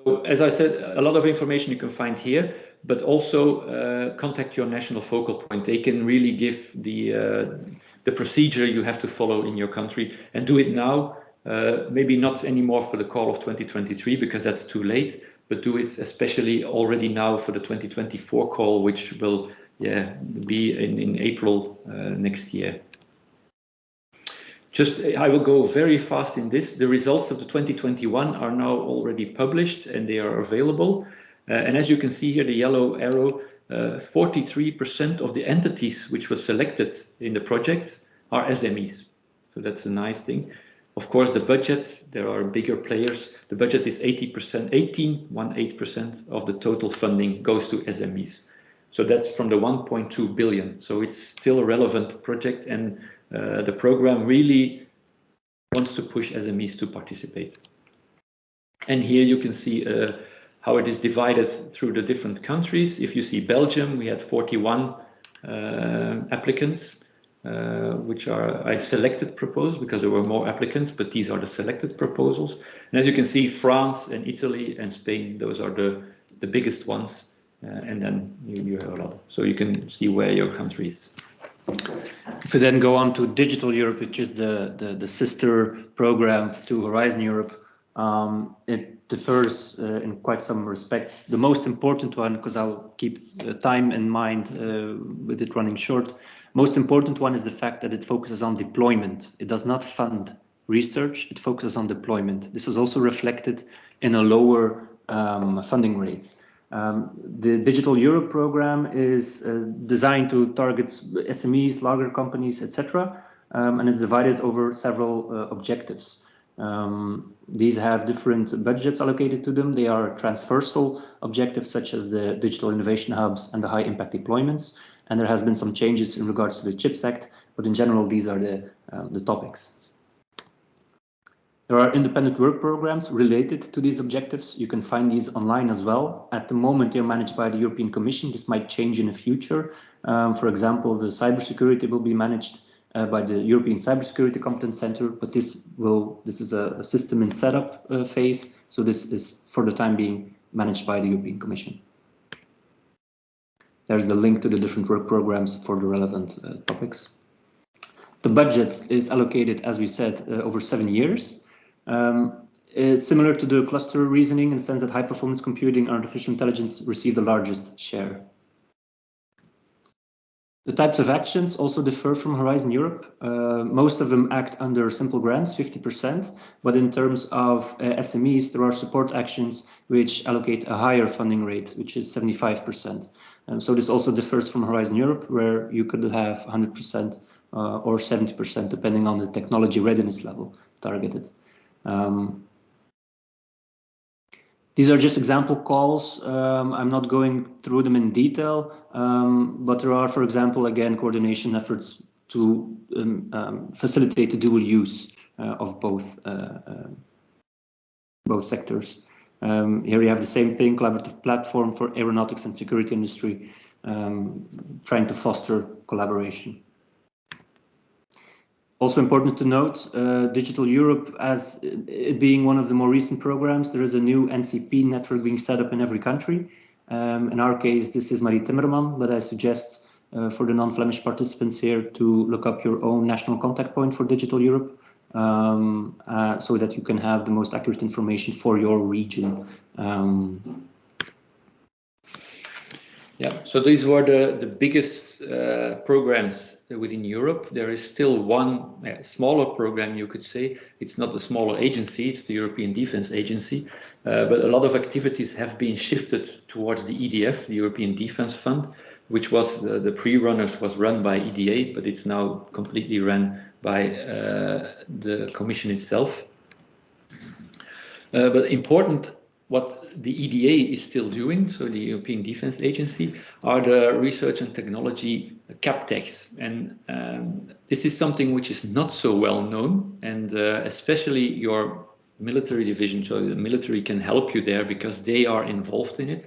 So as I said, a lot of information you can find here, but also contact your national focal point. They can really give the procedure you have to follow in your country, and do it now. Maybe not anymore for the call of 2023 because that's too late, but do it especially already now for the 2024 call, which will be in April next year. I will go very fast in this. The results of the 2021 are now already published and they are available. And as you can see here, the yellow arrow, 43% of the entities which were selected in the projects are SMEs. So that's a nice thing. Of course, the budget, there are bigger players. The budget is 18% of the total funding goes to SMEs. So that's from the 1.2 billion. So it's still a relevant project, and the program really wants to push SMEs to participate. And here you can see how it is divided through the different countries. If you see Belgium, we had 41 applicants, which I selected proposals because there were more applicants, but these are the selected proposals. And as you can see, France and Italy and Spain, those are the biggest ones. And then you have a lot. So you can see where your country is. If we then go on to Digital Europe, which is the sister program to Horizon Europe, it differs in quite some respects. The most important one, because I'll keep time in mind with it running short, most important one is the fact that it focuses on deployment. It does not fund research, it focuses on deployment. This is also reflected in a lower funding rate. The Digital Europe program is designed to target SMEs, larger companies, etc., and is divided over several objectives. These have different budgets allocated to them. They are transversal objectives such as the digital innovation hubs and the high impact deployments. And there has been some changes in regards to the CHIPS Act, but in general, these are the topics. There are independent work programs related to these objectives. You can find these online as well. At the moment, they're managed by the European Commission. This might change in the future. For example, the cybersecurity will be managed by the European Cybersecurity Competence Center, but this is a system in setup phase. So this is, for the time being, managed by the European Commission. There's the link to the different work programs for the relevant topics. The budget is allocated, as we said, over 7 years. It's similar to the cluster reasoning in the sense that high performance computing and artificial intelligence receive the largest share. The types of actions also differ from Horizon Europe. Most of them act under simple grants, 50%, but in terms of SMEs, there are support actions which allocate a higher funding rate, which is 75%. So this also differs from Horizon Europe, where you could have 100% or 70%, depending on the technology readiness level targeted. These are just example calls. I'm not going through them in detail, but there are, for example, again, coordination efforts to facilitate the dual use of both sectors. Here you have the same thing, collaborative platform for aeronautics and security industry, trying to foster collaboration. Also important to note, Digital Europe, as it being one of the more recent programs, there is a new NCP network being set up in every country. In our case, this is Marie Timmerman, but I suggest for the non-Flemish participants here to look up your own national contact point for Digital Europe, so that you can have the most accurate information for your region. Yeah, so these were the biggest programs within Europe. There is still one smaller program, you could say. It's not a smaller agency, it's the European Defense Agency, but a lot of activities have been shifted towards the EDF, the European Defense Fund, which was the pre-runners was run by EDA, but it's now completely run by the Commission itself. But important, what the EDA is still doing, so the European Defence Agency, are the research and technology CapTechs. And this is something which is not so well known, and especially your military division, so the military can help you there because they are involved in it.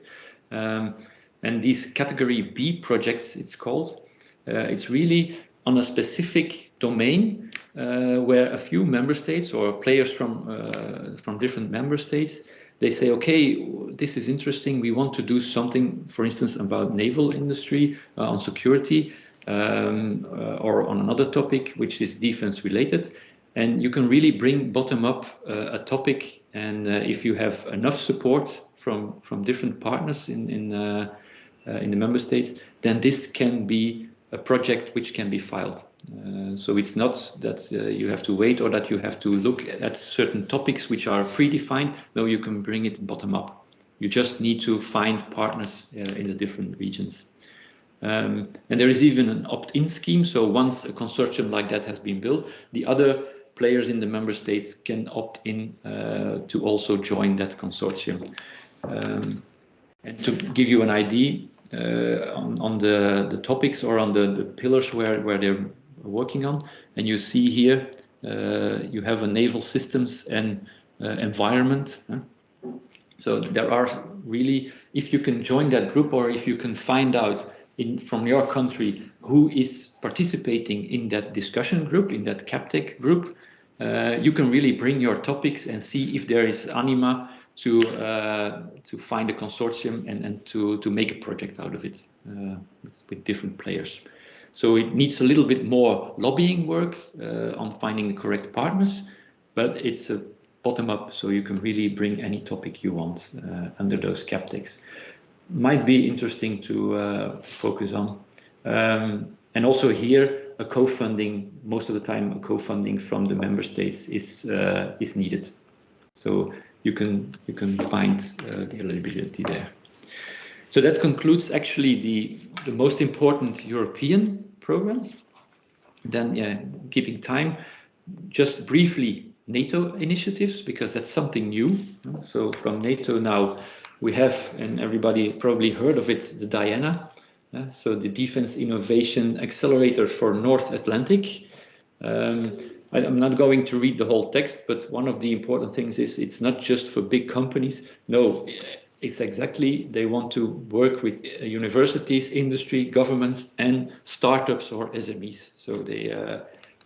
And these category B projects, it's called, it's really on a specific domain where a few member states or players from different member states, they say, okay, this is interesting. We want to do something, for instance, about naval industry, on security, or on another topic, which is defense related. And you can really bring bottom up a topic. And if you have enough support from different partners in the member states, then this can be a project which can be filed. So it's not that you have to wait or that you have to look at certain topics which are predefined. No, you can bring it bottom up. You just need to find partners in the different regions. And there is even an opt-in scheme. So once a consortium like that has been built, the other players in the member states can opt in to also join that consortium. And to give you an idea on the topics or on the pillars where they're working on, and you see here you have a naval systems and environment. So there are really, if you can join that group or if you can find out from your country who is participating in that discussion group, in that CapTech group, you can really bring your topics and see if there is anima to find a consortium and to make a project out of it with different players. So it needs a little bit more lobbying work on finding the correct partners, but it's a bottom up, so you can really bring any topic you want under those CapTechs. Might be interesting to focus on. And also here, a co-funding, most of the time a co-funding from the member states is needed. So you can find the eligibility there. So that concludes actually the most important European programs. Then, yeah, keeping time, just briefly NATO initiatives, because that's something new. So from NATO now we have, and everybody probably heard of it, the DIANA. So the Defense Innovation Accelerator for North Atlantic. I'm not going to read the whole text, but one of the important things is it's not just for big companies. No, it's exactly, they want to work with universities, industry, governments, and startups or SMEs. So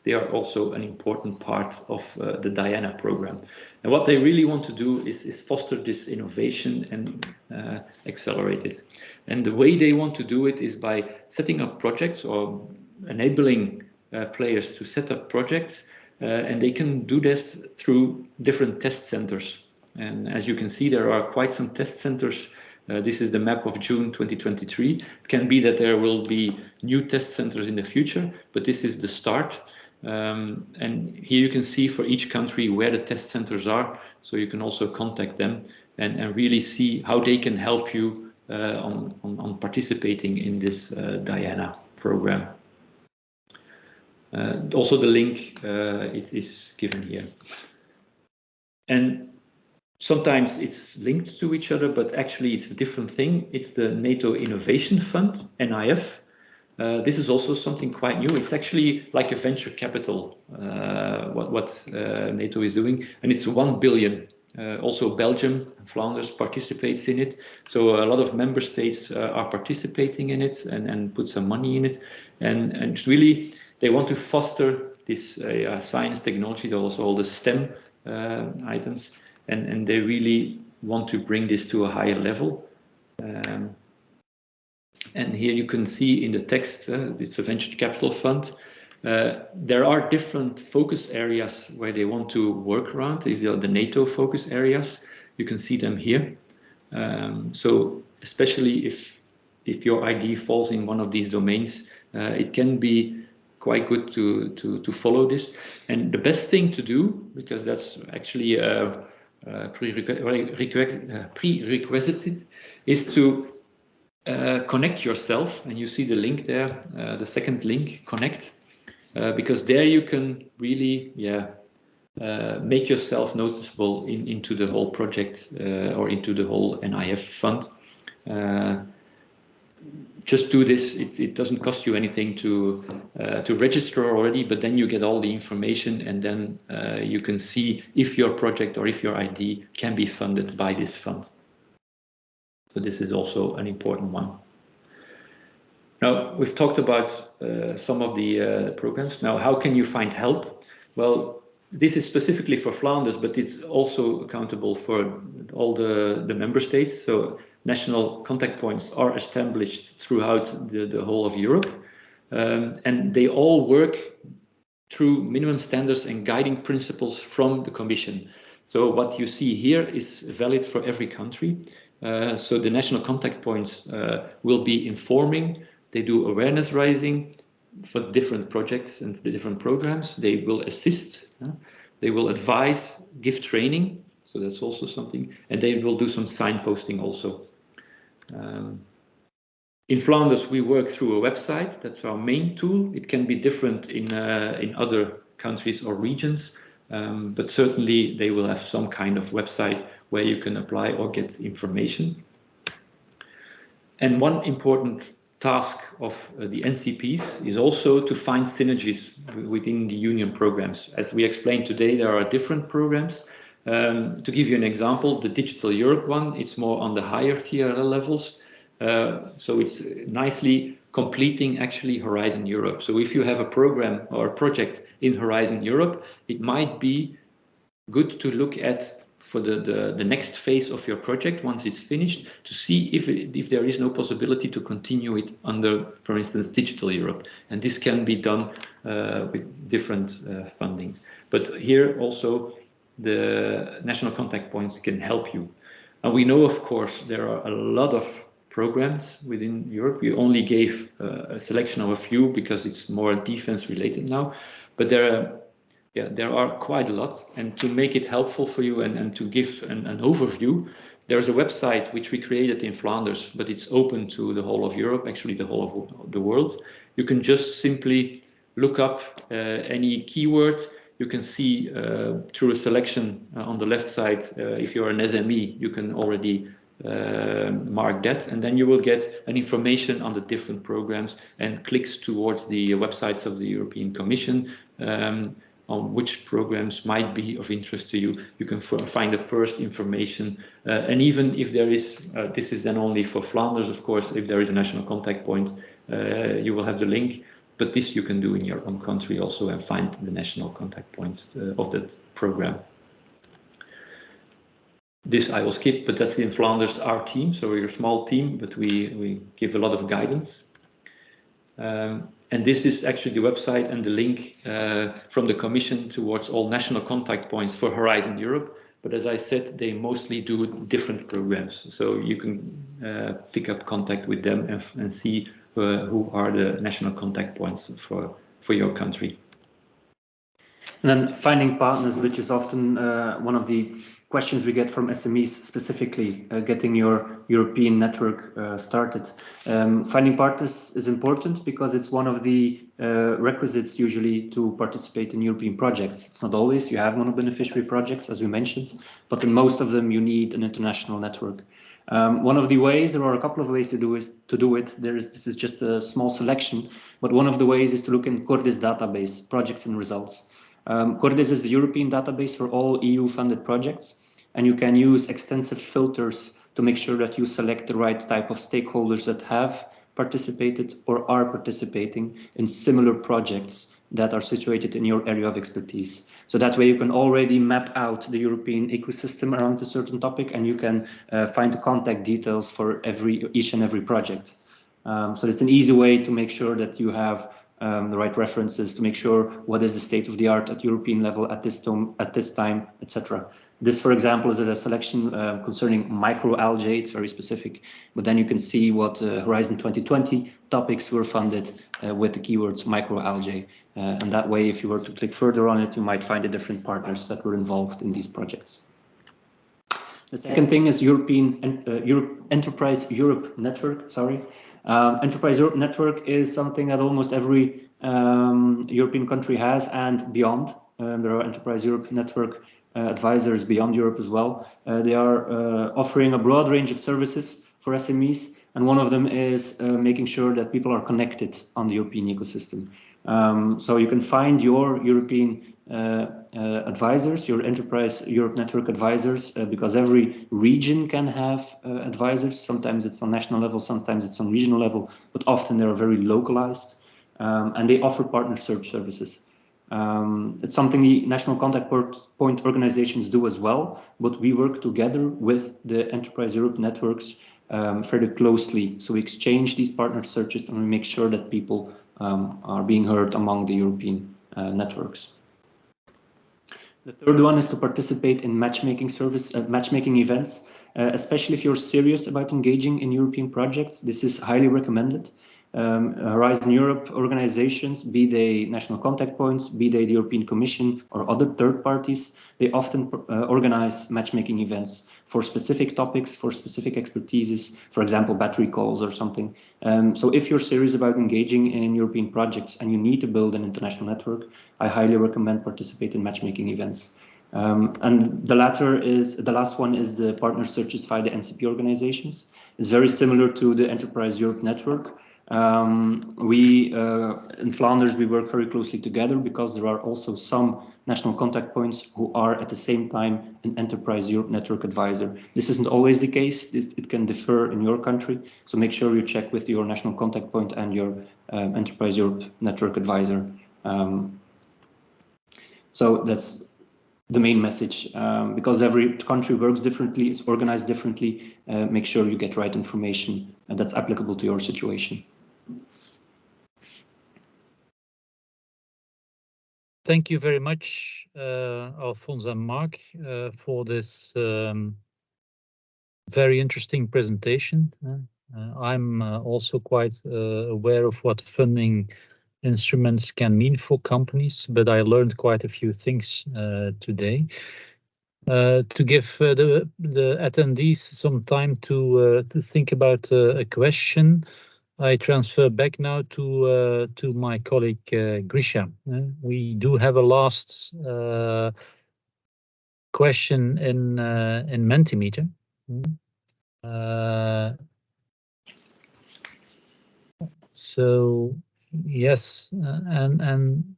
they are also an important part of the DIANA program. And what they really want to do is foster this innovation and accelerate it. And the way they want to do it is by setting up projects or enabling players to set up projects, and they can do this through different test centers. And as you can see, there are quite some test centers. This is the map of June 2023. It can be that there will be new test centers in the future, but this is the start. And here you can see for each country where the test centers are, so you can also contact them and really see how they can help you on participating in this DIANA program. Also the link is given here. And sometimes it's linked to each other, but actually it's a different thing. It's the NATO Innovation Fund, NIF. This is also something quite new. It's actually like a venture capital, what NATO is doing, and it's 1 billion. Also Belgium, Flanders participates in it. So a lot of member states are participating in it and put some money in it. And it's really, they want to foster this science, technology, also all the STEM items, and they really want to bring this to a higher level. And here you can see in the text, it's a venture capital fund. There are different focus areas where they want to work around. These are the NATO focus areas. You can see them here. So especially if if your ID falls in one of these domains, it can be quite good to follow this. And the best thing to do, because that's actually prerequisite, is to connect yourself, and you see the link there, the second link, connect, because there you can really, make yourself noticeable into the whole project or into the whole NIF fund. Just do this. It doesn't cost you anything to register already, but then you get all the information, and then you can see if your project or if your ID can be funded by this fund. So this is also an important one. Now, we've talked about some of the programs. Now, how can you find help? Well, this is specifically for Flanders, but it's also accountable for all the member states. So national contact points are established throughout the whole of Europe, and they all work through minimum standards and guiding principles from the Commission. So what you see here is valid for every country. So the national contact points will be informing. They do awareness raising for different projects and the different programs. They will assist. They will advise, give training. So that's also something. And they will do some signposting also. In Flanders, we work through a website. That's our main tool. It can be different in other countries or regions, but certainly they will have some kind of website where you can apply or get information. And one important task of the NCPs is also to find synergies within the union programs. As we explained today, there are different programs. To give you an example, the Digital Europe one, it's more on the higher TRL levels. So it's nicely completing actually Horizon Europe. So if you have a program or a project in Horizon Europe, it might be good to look at for the next phase of your project once it's finished, to see if there is no possibility to continue it under, for instance, Digital Europe. And this can be done with different funding. But here also the national contact points can help you. And we know, of course, there are a lot of programs within Europe. We only gave a selection of a few because it's more defense related now, but there are quite a lot. And to make it helpful for you and to give an overview, there's a website which we created in Flanders, but it's open to the whole of Europe, actually the whole of the world. You can just simply look up any keyword. You can see through a selection on the left side, if you're an SME, you can already mark that, and then you will get an information on the different programs and clicks towards the websites of the European Commission on which programs might be of interest to you. You can find the first information, and even if there is, this is then only for Flanders, of course, if there is a national contact point, you will have the link, but this you can do in your own country also and find the national contact points of that program. This I will skip, but that's in Flanders, our team. So we're a small team, but we give a lot of guidance. And this is actually the website and the link from the Commission towards all national contact points for Horizon Europe. But as I said, they mostly do different programs. So you can pick up contact with them and see who are the national contact points for your country. And then finding partners, which is often one of the questions we get from SMEs, specifically getting your European network started. Finding partners is important because it's one of the requisites usually to participate in European projects. It's not always. You have mono-beneficiary projects, as we mentioned, but in most of them you need an international network. One of the ways, there are a couple of ways to do it. This is just a small selection, but one of the ways is to look in CORDIS database, projects and results. CORDIS is the European database for all EU-funded projects, and you can use extensive filters to make sure that you select the right type of stakeholders that have participated or are participating in similar projects that are situated in your area of expertise. So that way you can already map out the European ecosystem around a certain topic, and you can find the contact details for each and every project. So it's an easy way to make sure that you have the right references, to make sure what is the state of the art at European level at this time, etc. This, for example, is a selection concerning microalgae. It's very specific, but then you can see what Horizon 2020 topics were funded with the keywords microalgae. And that way, if you were to click further on it, you might find the different partners that were involved in these projects. The second thing is Enterprise Europe Network. Enterprise Europe Network is something that almost every European country has and beyond. There are Enterprise Europe Network advisors beyond Europe as well. They are offering a broad range of services for SMEs, and one of them is making sure that people are connected on the European ecosystem. So you can find your European advisors, your Enterprise Europe Network advisors, because every region can have advisors. Sometimes it's on national level, sometimes it's on regional level, but often they are very localized, and they offer partner search services. It's something the national contact point organizations do as well, but we work together with the Enterprise Europe networks fairly closely. So we exchange these partner searches and we make sure that people are being heard among the European networks. The third one is to participate in matchmaking events, especially if you're serious about engaging in European projects. This is highly recommended. Horizon Europe organizations, be they national contact points, be they the European Commission or other third parties, they often organize matchmaking events for specific topics, for specific expertises, for example, battery calls or something. So if you're serious about engaging in European projects and you need to build an international network, I highly recommend participate in matchmaking events. And the last one is the partner searches via the NCP organizations. It's very similar to the Enterprise Europe network. In Flanders, we work very closely together because there are also some national contact points who are at the same time an Enterprise Europe network advisor. This isn't always the case. It can differ in your country. So make sure you check with your national contact point and your Enterprise Europe network advisor. So that's the main message. Because every country works differently, is organized differently, make sure you get right information that's applicable to your situation. Thank you very much, Alphonse and Mark, for this very interesting presentation. I'm also quite aware of what funding instruments can mean for companies, but I learned quite a few things today. To give the attendees some time to think about a question, I transfer back now to my colleague Grisha. We do have a last question in Mentimeter. So yes, and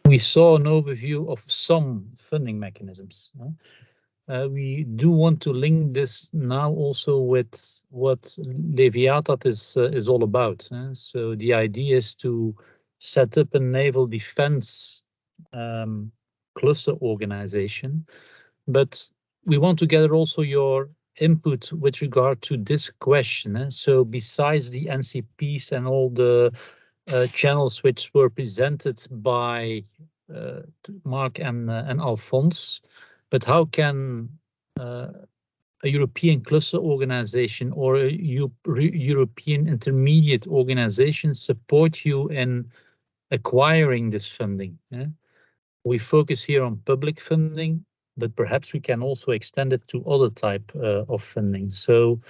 we saw an overview of some funding mechanisms. We do want to link this now also with what LEVIATAD is all about. So the idea is to set up a naval defense cluster organization, but we want to gather also your input with regard to this question. So besides the NCPs and all the channels which were presented by Mark and Alphonse, but how can a European cluster organization or a European intermediate organization support you in acquiring this funding? We focus here on public funding, but perhaps we can also extend it to other type of funding. So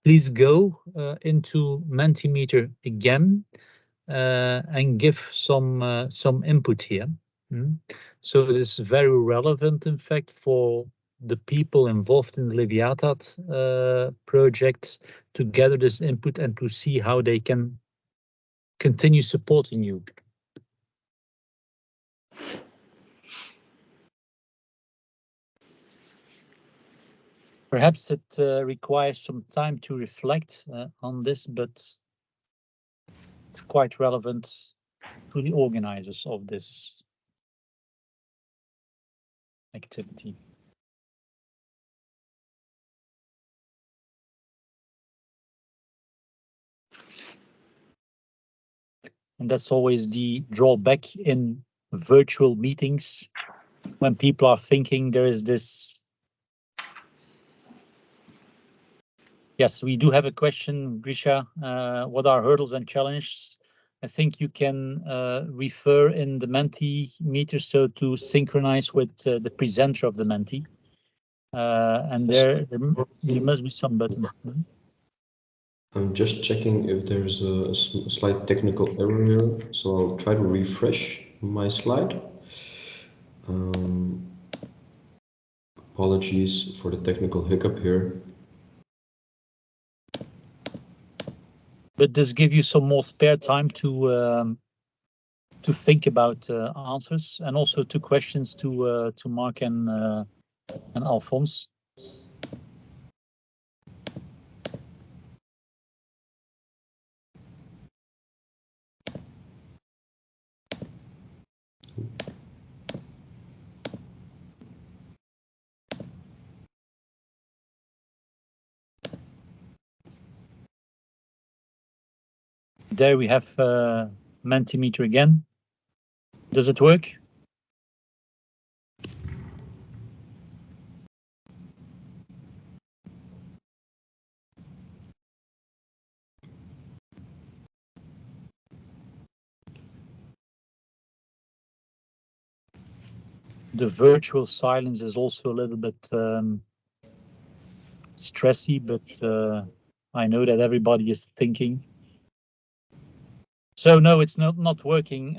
please go into Mentimeter again and give some input here. So it is very relevant, in fact, for the people involved in the LEVIATAD projects to gather this input and to see how they can continue supporting you. Perhaps it requires some time to reflect on this, but it's quite relevant to the organizers of this activity. And that's always the drawback in virtual meetings when people are thinking there is this Yes, we do have a question, Grisha. What are hurdles and challenges? I think you can refer in the Mentimeter, so to synchronize with the presenter of the Menti. And there must be some button. I'm just checking if there's a slight technical error here, so I'll try to refresh my slide. Apologies for the technical hiccup here. But this gives you some more spare time to think about answers, and also to questions to Mark and Alphonse. There we have Mentimeter again. Does it work? The virtual silence is also a little bit stressy, but I know that everybody is thinking. So no, it's not working,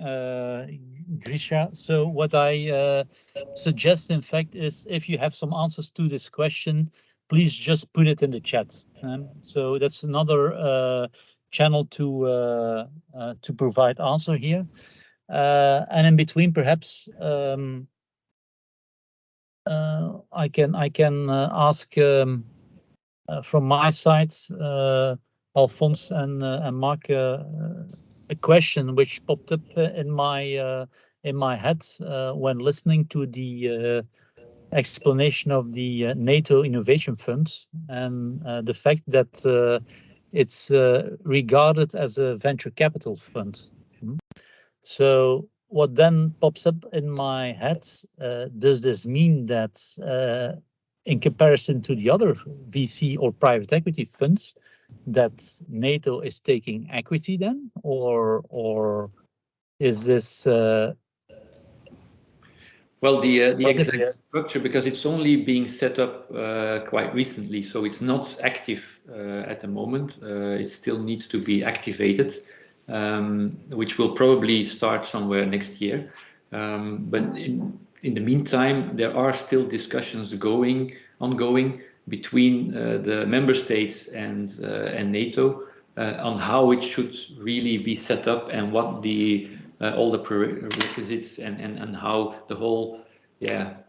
Grisha. So what I suggest, in fact, is if you have some answers to this question, please just put it in the chat. So that's another channel to provide answer here. And in between, perhaps I can ask from my side, Alphonse and Mark, a question which popped up in my head when listening to the explanation of the NATO Innovation Fund, and the fact that it's regarded as a venture capital fund. So what then pops up in my head, does this mean that in comparison to the other VC or private equity funds, that NATO is taking equity then, or is this? Well, the exact structure, because it's only being set up quite recently, so it's not active at the moment. It still needs to be activated, which will probably start somewhere next year. But in the meantime, there are still discussions ongoing between the member states and NATO on how it should really be set up, and what all the prerequisites and how the whole,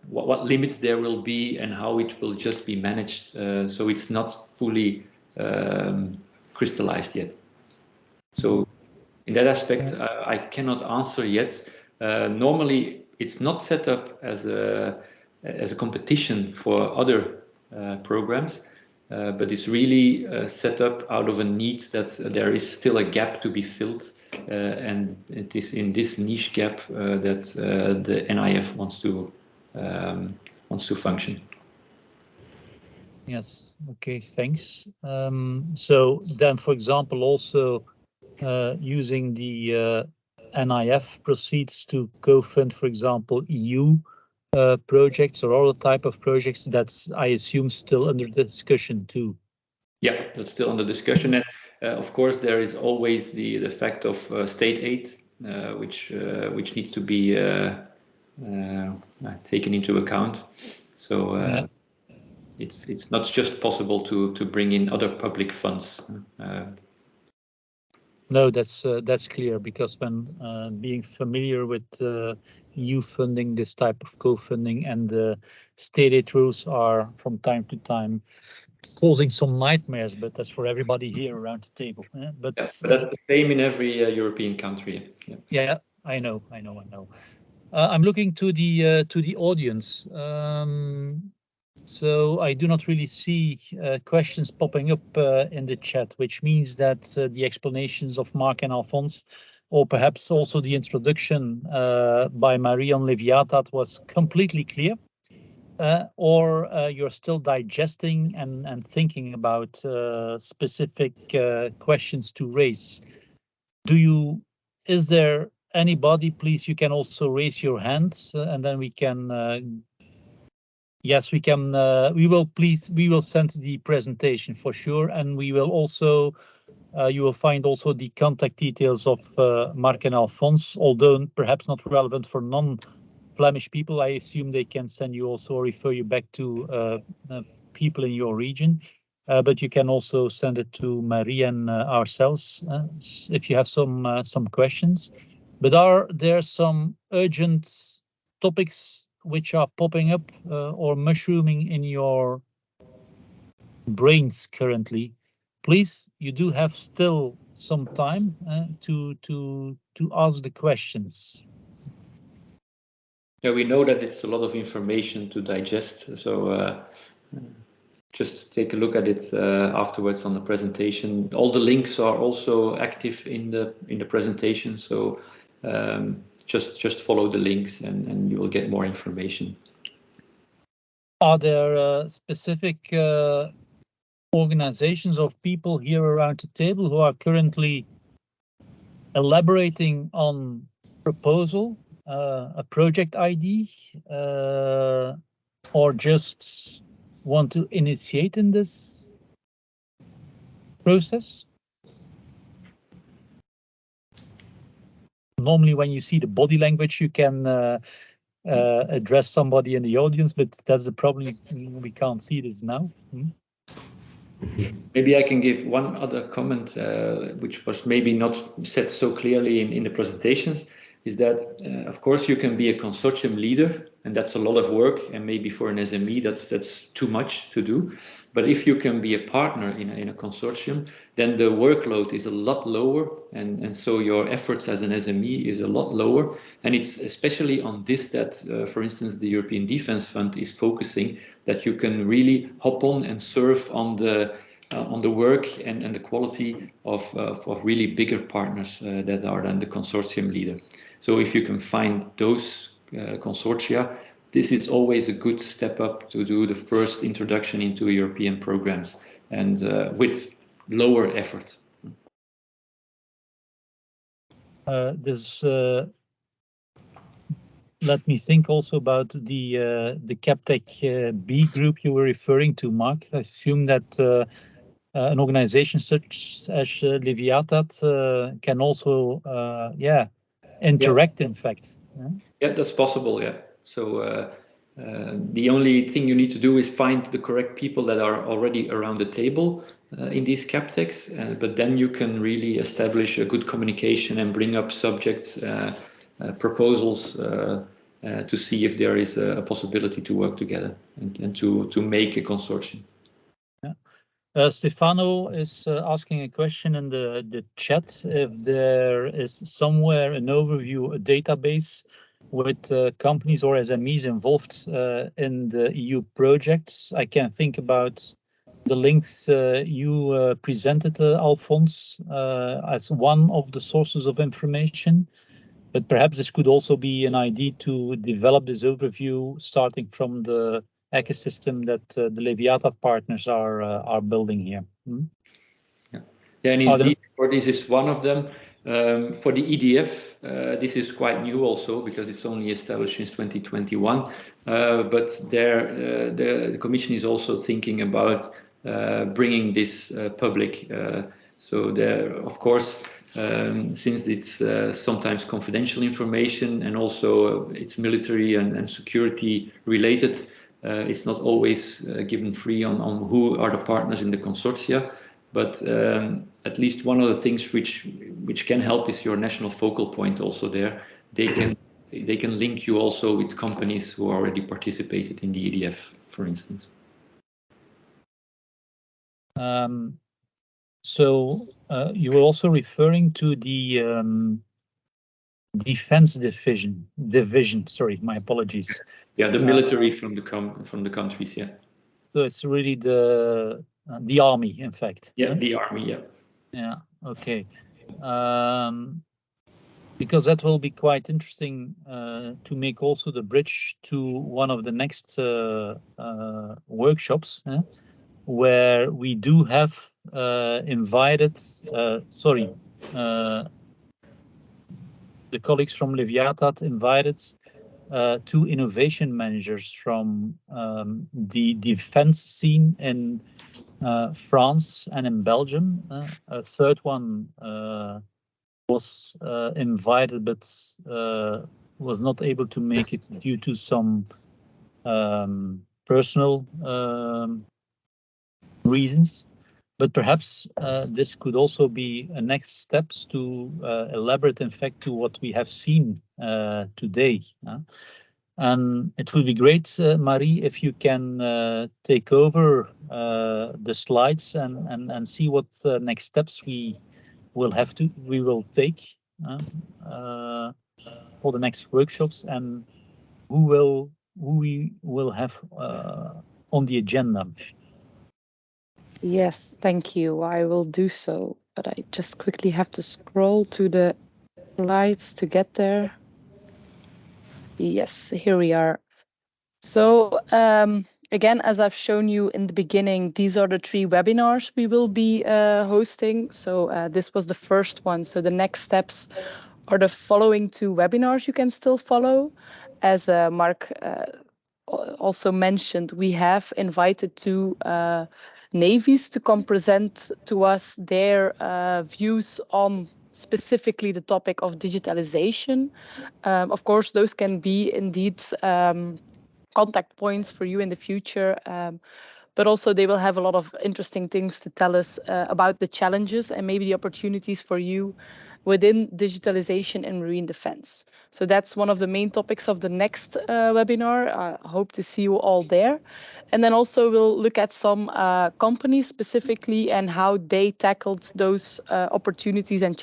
what limits there will be, and how it will just be managed. So it's not fully crystallized yet. So in that aspect, I cannot answer yet. Normally, it's not set up as a competition for other programs, but it's really set up out of a need that there is still a gap to be filled, and it is in this niche gap that the NIF wants to function. Yes. Okay. Thanks. So then, for example, also using the NIF proceeds to co-fund, for example, EU projects or other type of projects, that's, I assume, still under discussion too. Yeah, that's still under discussion, and of course there is always the fact of state aid, which needs to be taken into account. So it's not just possible to bring in other public funds. No, that's clear, because when being familiar with EU funding, this type of co-funding and the state aid rules are from time to time causing some nightmares, but that's for everybody here around the table. But that's the same in every European country. Yeah, I know. I'm looking to the audience. So I do not really see questions popping up in the chat, which means that the explanations of Mark and Alphonse, or perhaps also the introduction by Marie on LEVIATAD, was completely clear. or you're still digesting and thinking about specific questions to raise. Is there anybody, please, you can also raise your hand, and then we can, yes, we can, we will send the presentation for sure, and we will also, you will find also the contact details of Mark and Alphonse, although perhaps not relevant for non-Flemish people. I assume they can send you also, or refer you back to people in your region. But you can also send it to Marie and ourselves if you have some questions. But are there some urgent topics which are popping up or mushrooming in your brains currently? Please, you do have still some time to ask the questions. Yeah, we know that it's a lot of information to digest, so just take a look at it afterwards on the presentation. All the links are also active in the presentation, so just follow the links and you will get more information. Are there specific organizations of people here around the table who are currently elaborating on proposal, a project ID, or just want to initiate in this process? Normally, when you see the body language, you can address somebody in the audience, but that's the problem. We can't see this now. Maybe I can give one other comment, which was maybe not said so clearly in the presentations, is that, of course, you can be a consortium leader, and that's a lot of work, and maybe for an SME, that's too much to do. But if you can be a partner in a consortium, then the workload is a lot lower, and so your efforts as an SME is a lot lower. And it's especially on this that, for instance, the European Defense Fund is focusing, that you can really hop on and serve on the work and the quality of really bigger partners that are then the consortium leader. So if you can find those consortia, this is always a good step up to do the first introduction into European programs, and with lower effort. Let me think also about the CapTech B group you were referring to, Mark. I assume that an organization such as LEVIATAD can also, interact, in fact. Yeah, that's possible, yeah. So the only thing you need to do is find the correct people that are already around the table in these CapTechs, but then you can really establish a good communication and bring up subjects, proposals to see if there is a possibility to work together and to make a consortium. Yeah. Stefano is asking a question in the chat, if there is somewhere an overview, a database with companies or SMEs involved in the EU projects. I can think about the links you presented, Alphonse, as one of the sources of information. But perhaps this could also be an idea to develop this overview starting from the ecosystem that the LEVIATAD partners are building here. Yeah, and indeed, for this is one of them. For the EDF, this is quite new also because it's only established since 2021. But the Commission is also thinking about bringing this public. So there, of course, since it's sometimes confidential information and also it's military and security related, it's not always given free on who are the partners in the consortia. But at least one of the things which can help is your national focal point also there. They can link you also with companies who already participated in the EDF, for instance. So you were also referring to the defense division. Sorry, my apologies. Yeah, the military from the countries. Yeah. So it's really the army, in fact. Yeah, the army. Yeah. Yeah. Okay. because that will be quite interesting to make also the bridge to one of the next workshops, where we do have invited, the colleagues from LEVIATAD invited 2 innovation managers from the defense scene in France and in Belgium. A third one was invited, but was not able to make it due to some personal reasons. But perhaps this could also be a next steps to elaborate, in fact, to what we have seen today. And it would be great, Marie, if you can take over the slides and see what next steps we will take for the next workshops, and who we will have on the agenda. Yes, thank you. I will do so, but I just quickly have to scroll to the slides to get there. Yes, here we are. So again, as I've shown you in the beginning, these are the 3 webinars we will be hosting. So this was the first one. So the next steps are the following 2 webinars you can still follow. As Mark also mentioned, we have invited 2 navies to come present to us their views on specifically the topic of digitalization. Of course, those can be indeed contact points for you in the future, but also they will have a lot of interesting things to tell us about the challenges and maybe the opportunities for you within digitalization and marine defense. So that's one of the main topics of the next webinar. I hope to see you all there. And then also we'll look at some companies specifically and how they tackled those opportunities and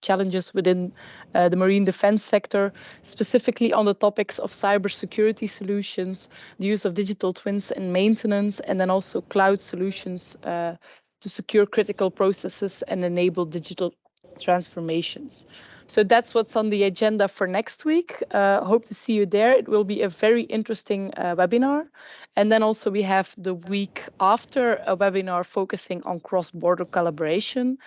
challenges within the marine defense sector, specifically on the topics of cybersecurity solutions, the use of digital twins in maintenance, and then also cloud solutions to secure critical processes and enable digital transformations. So that's what's on the agenda for next week. Hope to see you there. It will be a very interesting webinar. And then also we have the week after a webinar focusing on cross-border collaboration.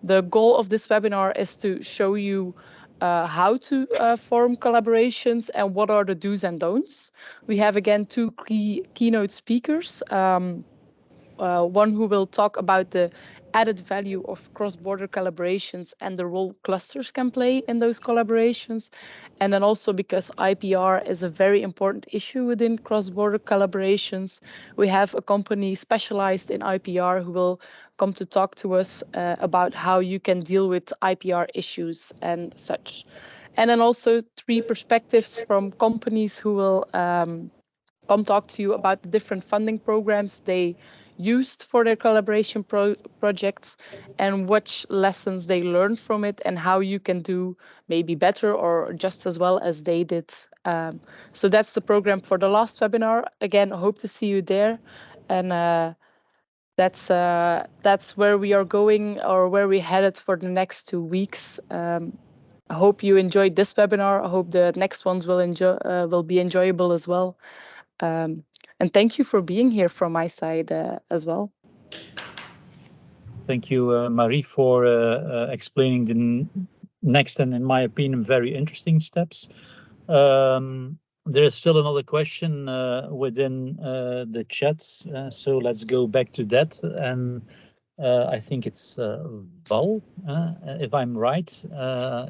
The goal of this webinar is to show you how to form collaborations and what are the do's and don'ts. We have again 2 keynote speakers. One who will talk about the added value of cross-border collaborations and the role clusters can play in those collaborations. And then also because IPR is a very important issue within cross-border collaborations, we have a company specialized in IPR who will come to talk to us about how you can deal with IPR issues and such. And then also 3 perspectives from companies who will come talk to you about the different funding programs they used for their collaboration projects and which lessons they learned from it and how you can do maybe better or just as well as they did. So that's the program for the last webinar. Again, I hope to see you there. And that's where we are going or where we're headed for the next 2 weeks. I hope you enjoyed this webinar. I hope the next ones will be enjoyable as well. And thank you for being here from my side as well. Thank you, Marie, for explaining the next and, in my opinion, very interesting steps. There is still another question within the chats, so let's go back to that. And I think it's Val, if I'm right,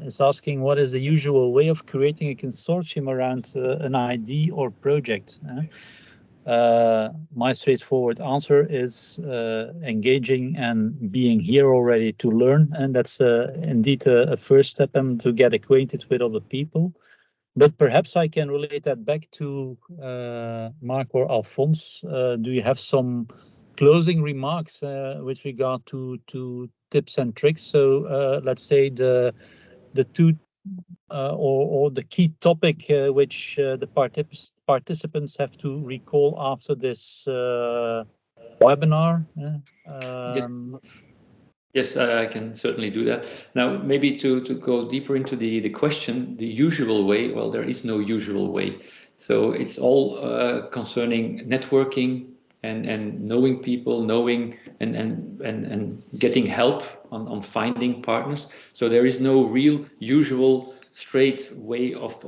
is asking what is the usual way of creating a consortium around an ID or project? My straightforward answer is engaging and being here already to learn, and that's indeed a first step and to get acquainted with other people. But perhaps I can relate that back to Mark or Alphonse. Do you have some closing remarks with regard to tips and tricks? So let's say the 2 or the key topic which the participants have to recall after this webinar. Yes. Yes, I can certainly do that. Now, maybe to go deeper into the question, the usual way, well, there is no usual way. So it's all concerning networking and knowing people, knowing and getting help on finding partners. So there is no real usual straight way of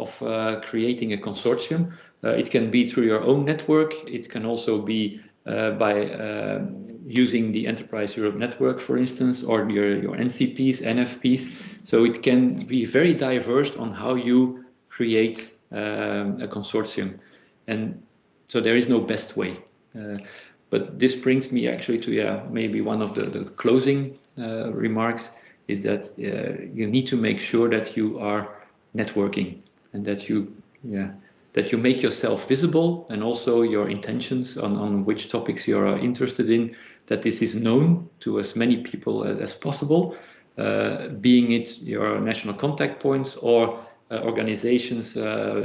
creating a consortium. It can be through your own network. It can also be by using the Enterprise Europe Network, for instance, or your NCPs, NFPs. So it can be very diverse on how you create a consortium. And so there is no best way. But this brings me actually to maybe one of the closing remarks is that you need to make sure that you are networking and that you make yourself visible, and also your intentions on which topics you are interested in, that this is known to as many people as possible, being it your national contact points or organizations,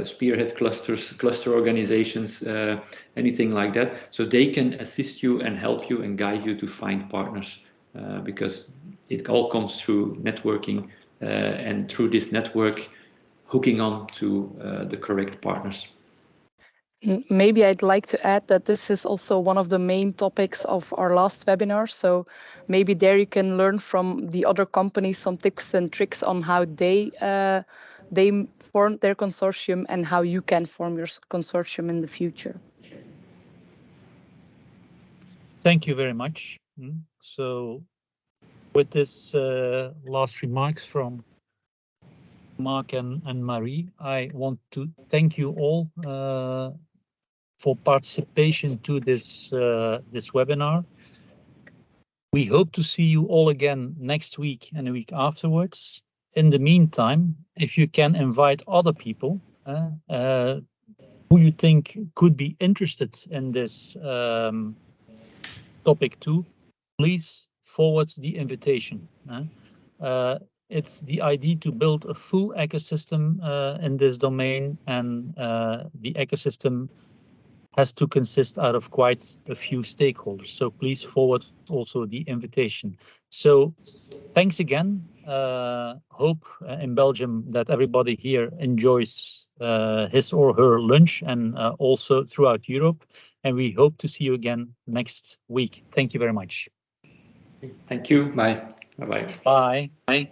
spearhead clusters, cluster organizations, anything like that, so they can assist you and help you and guide you to find partners, because it all comes through networking and through this network hooking on to the correct partners. Maybe I'd like to add that this is also one of the main topics of our last webinar. So maybe there you can learn from the other companies some tips and tricks on how they formed their consortium and how you can form your consortium in the future. Thank you very much. So with this last remarks from Mark and Marie, I want to thank you all for participation to this webinar. We hope to see you all again next week and a week afterwards. In the meantime, if you can invite other people who you think could be interested in this topic too, please forward the invitation. It's the idea to build a full ecosystem in this domain, and the ecosystem has to consist out of quite a few stakeholders. So please forward also the invitation. So thanks again. Hope in Belgium that everybody here enjoys his or her lunch, and also throughout Europe. And we hope to see you again next week. Thank you very much. Thank you. Bye. Bye-bye. Bye. Bye.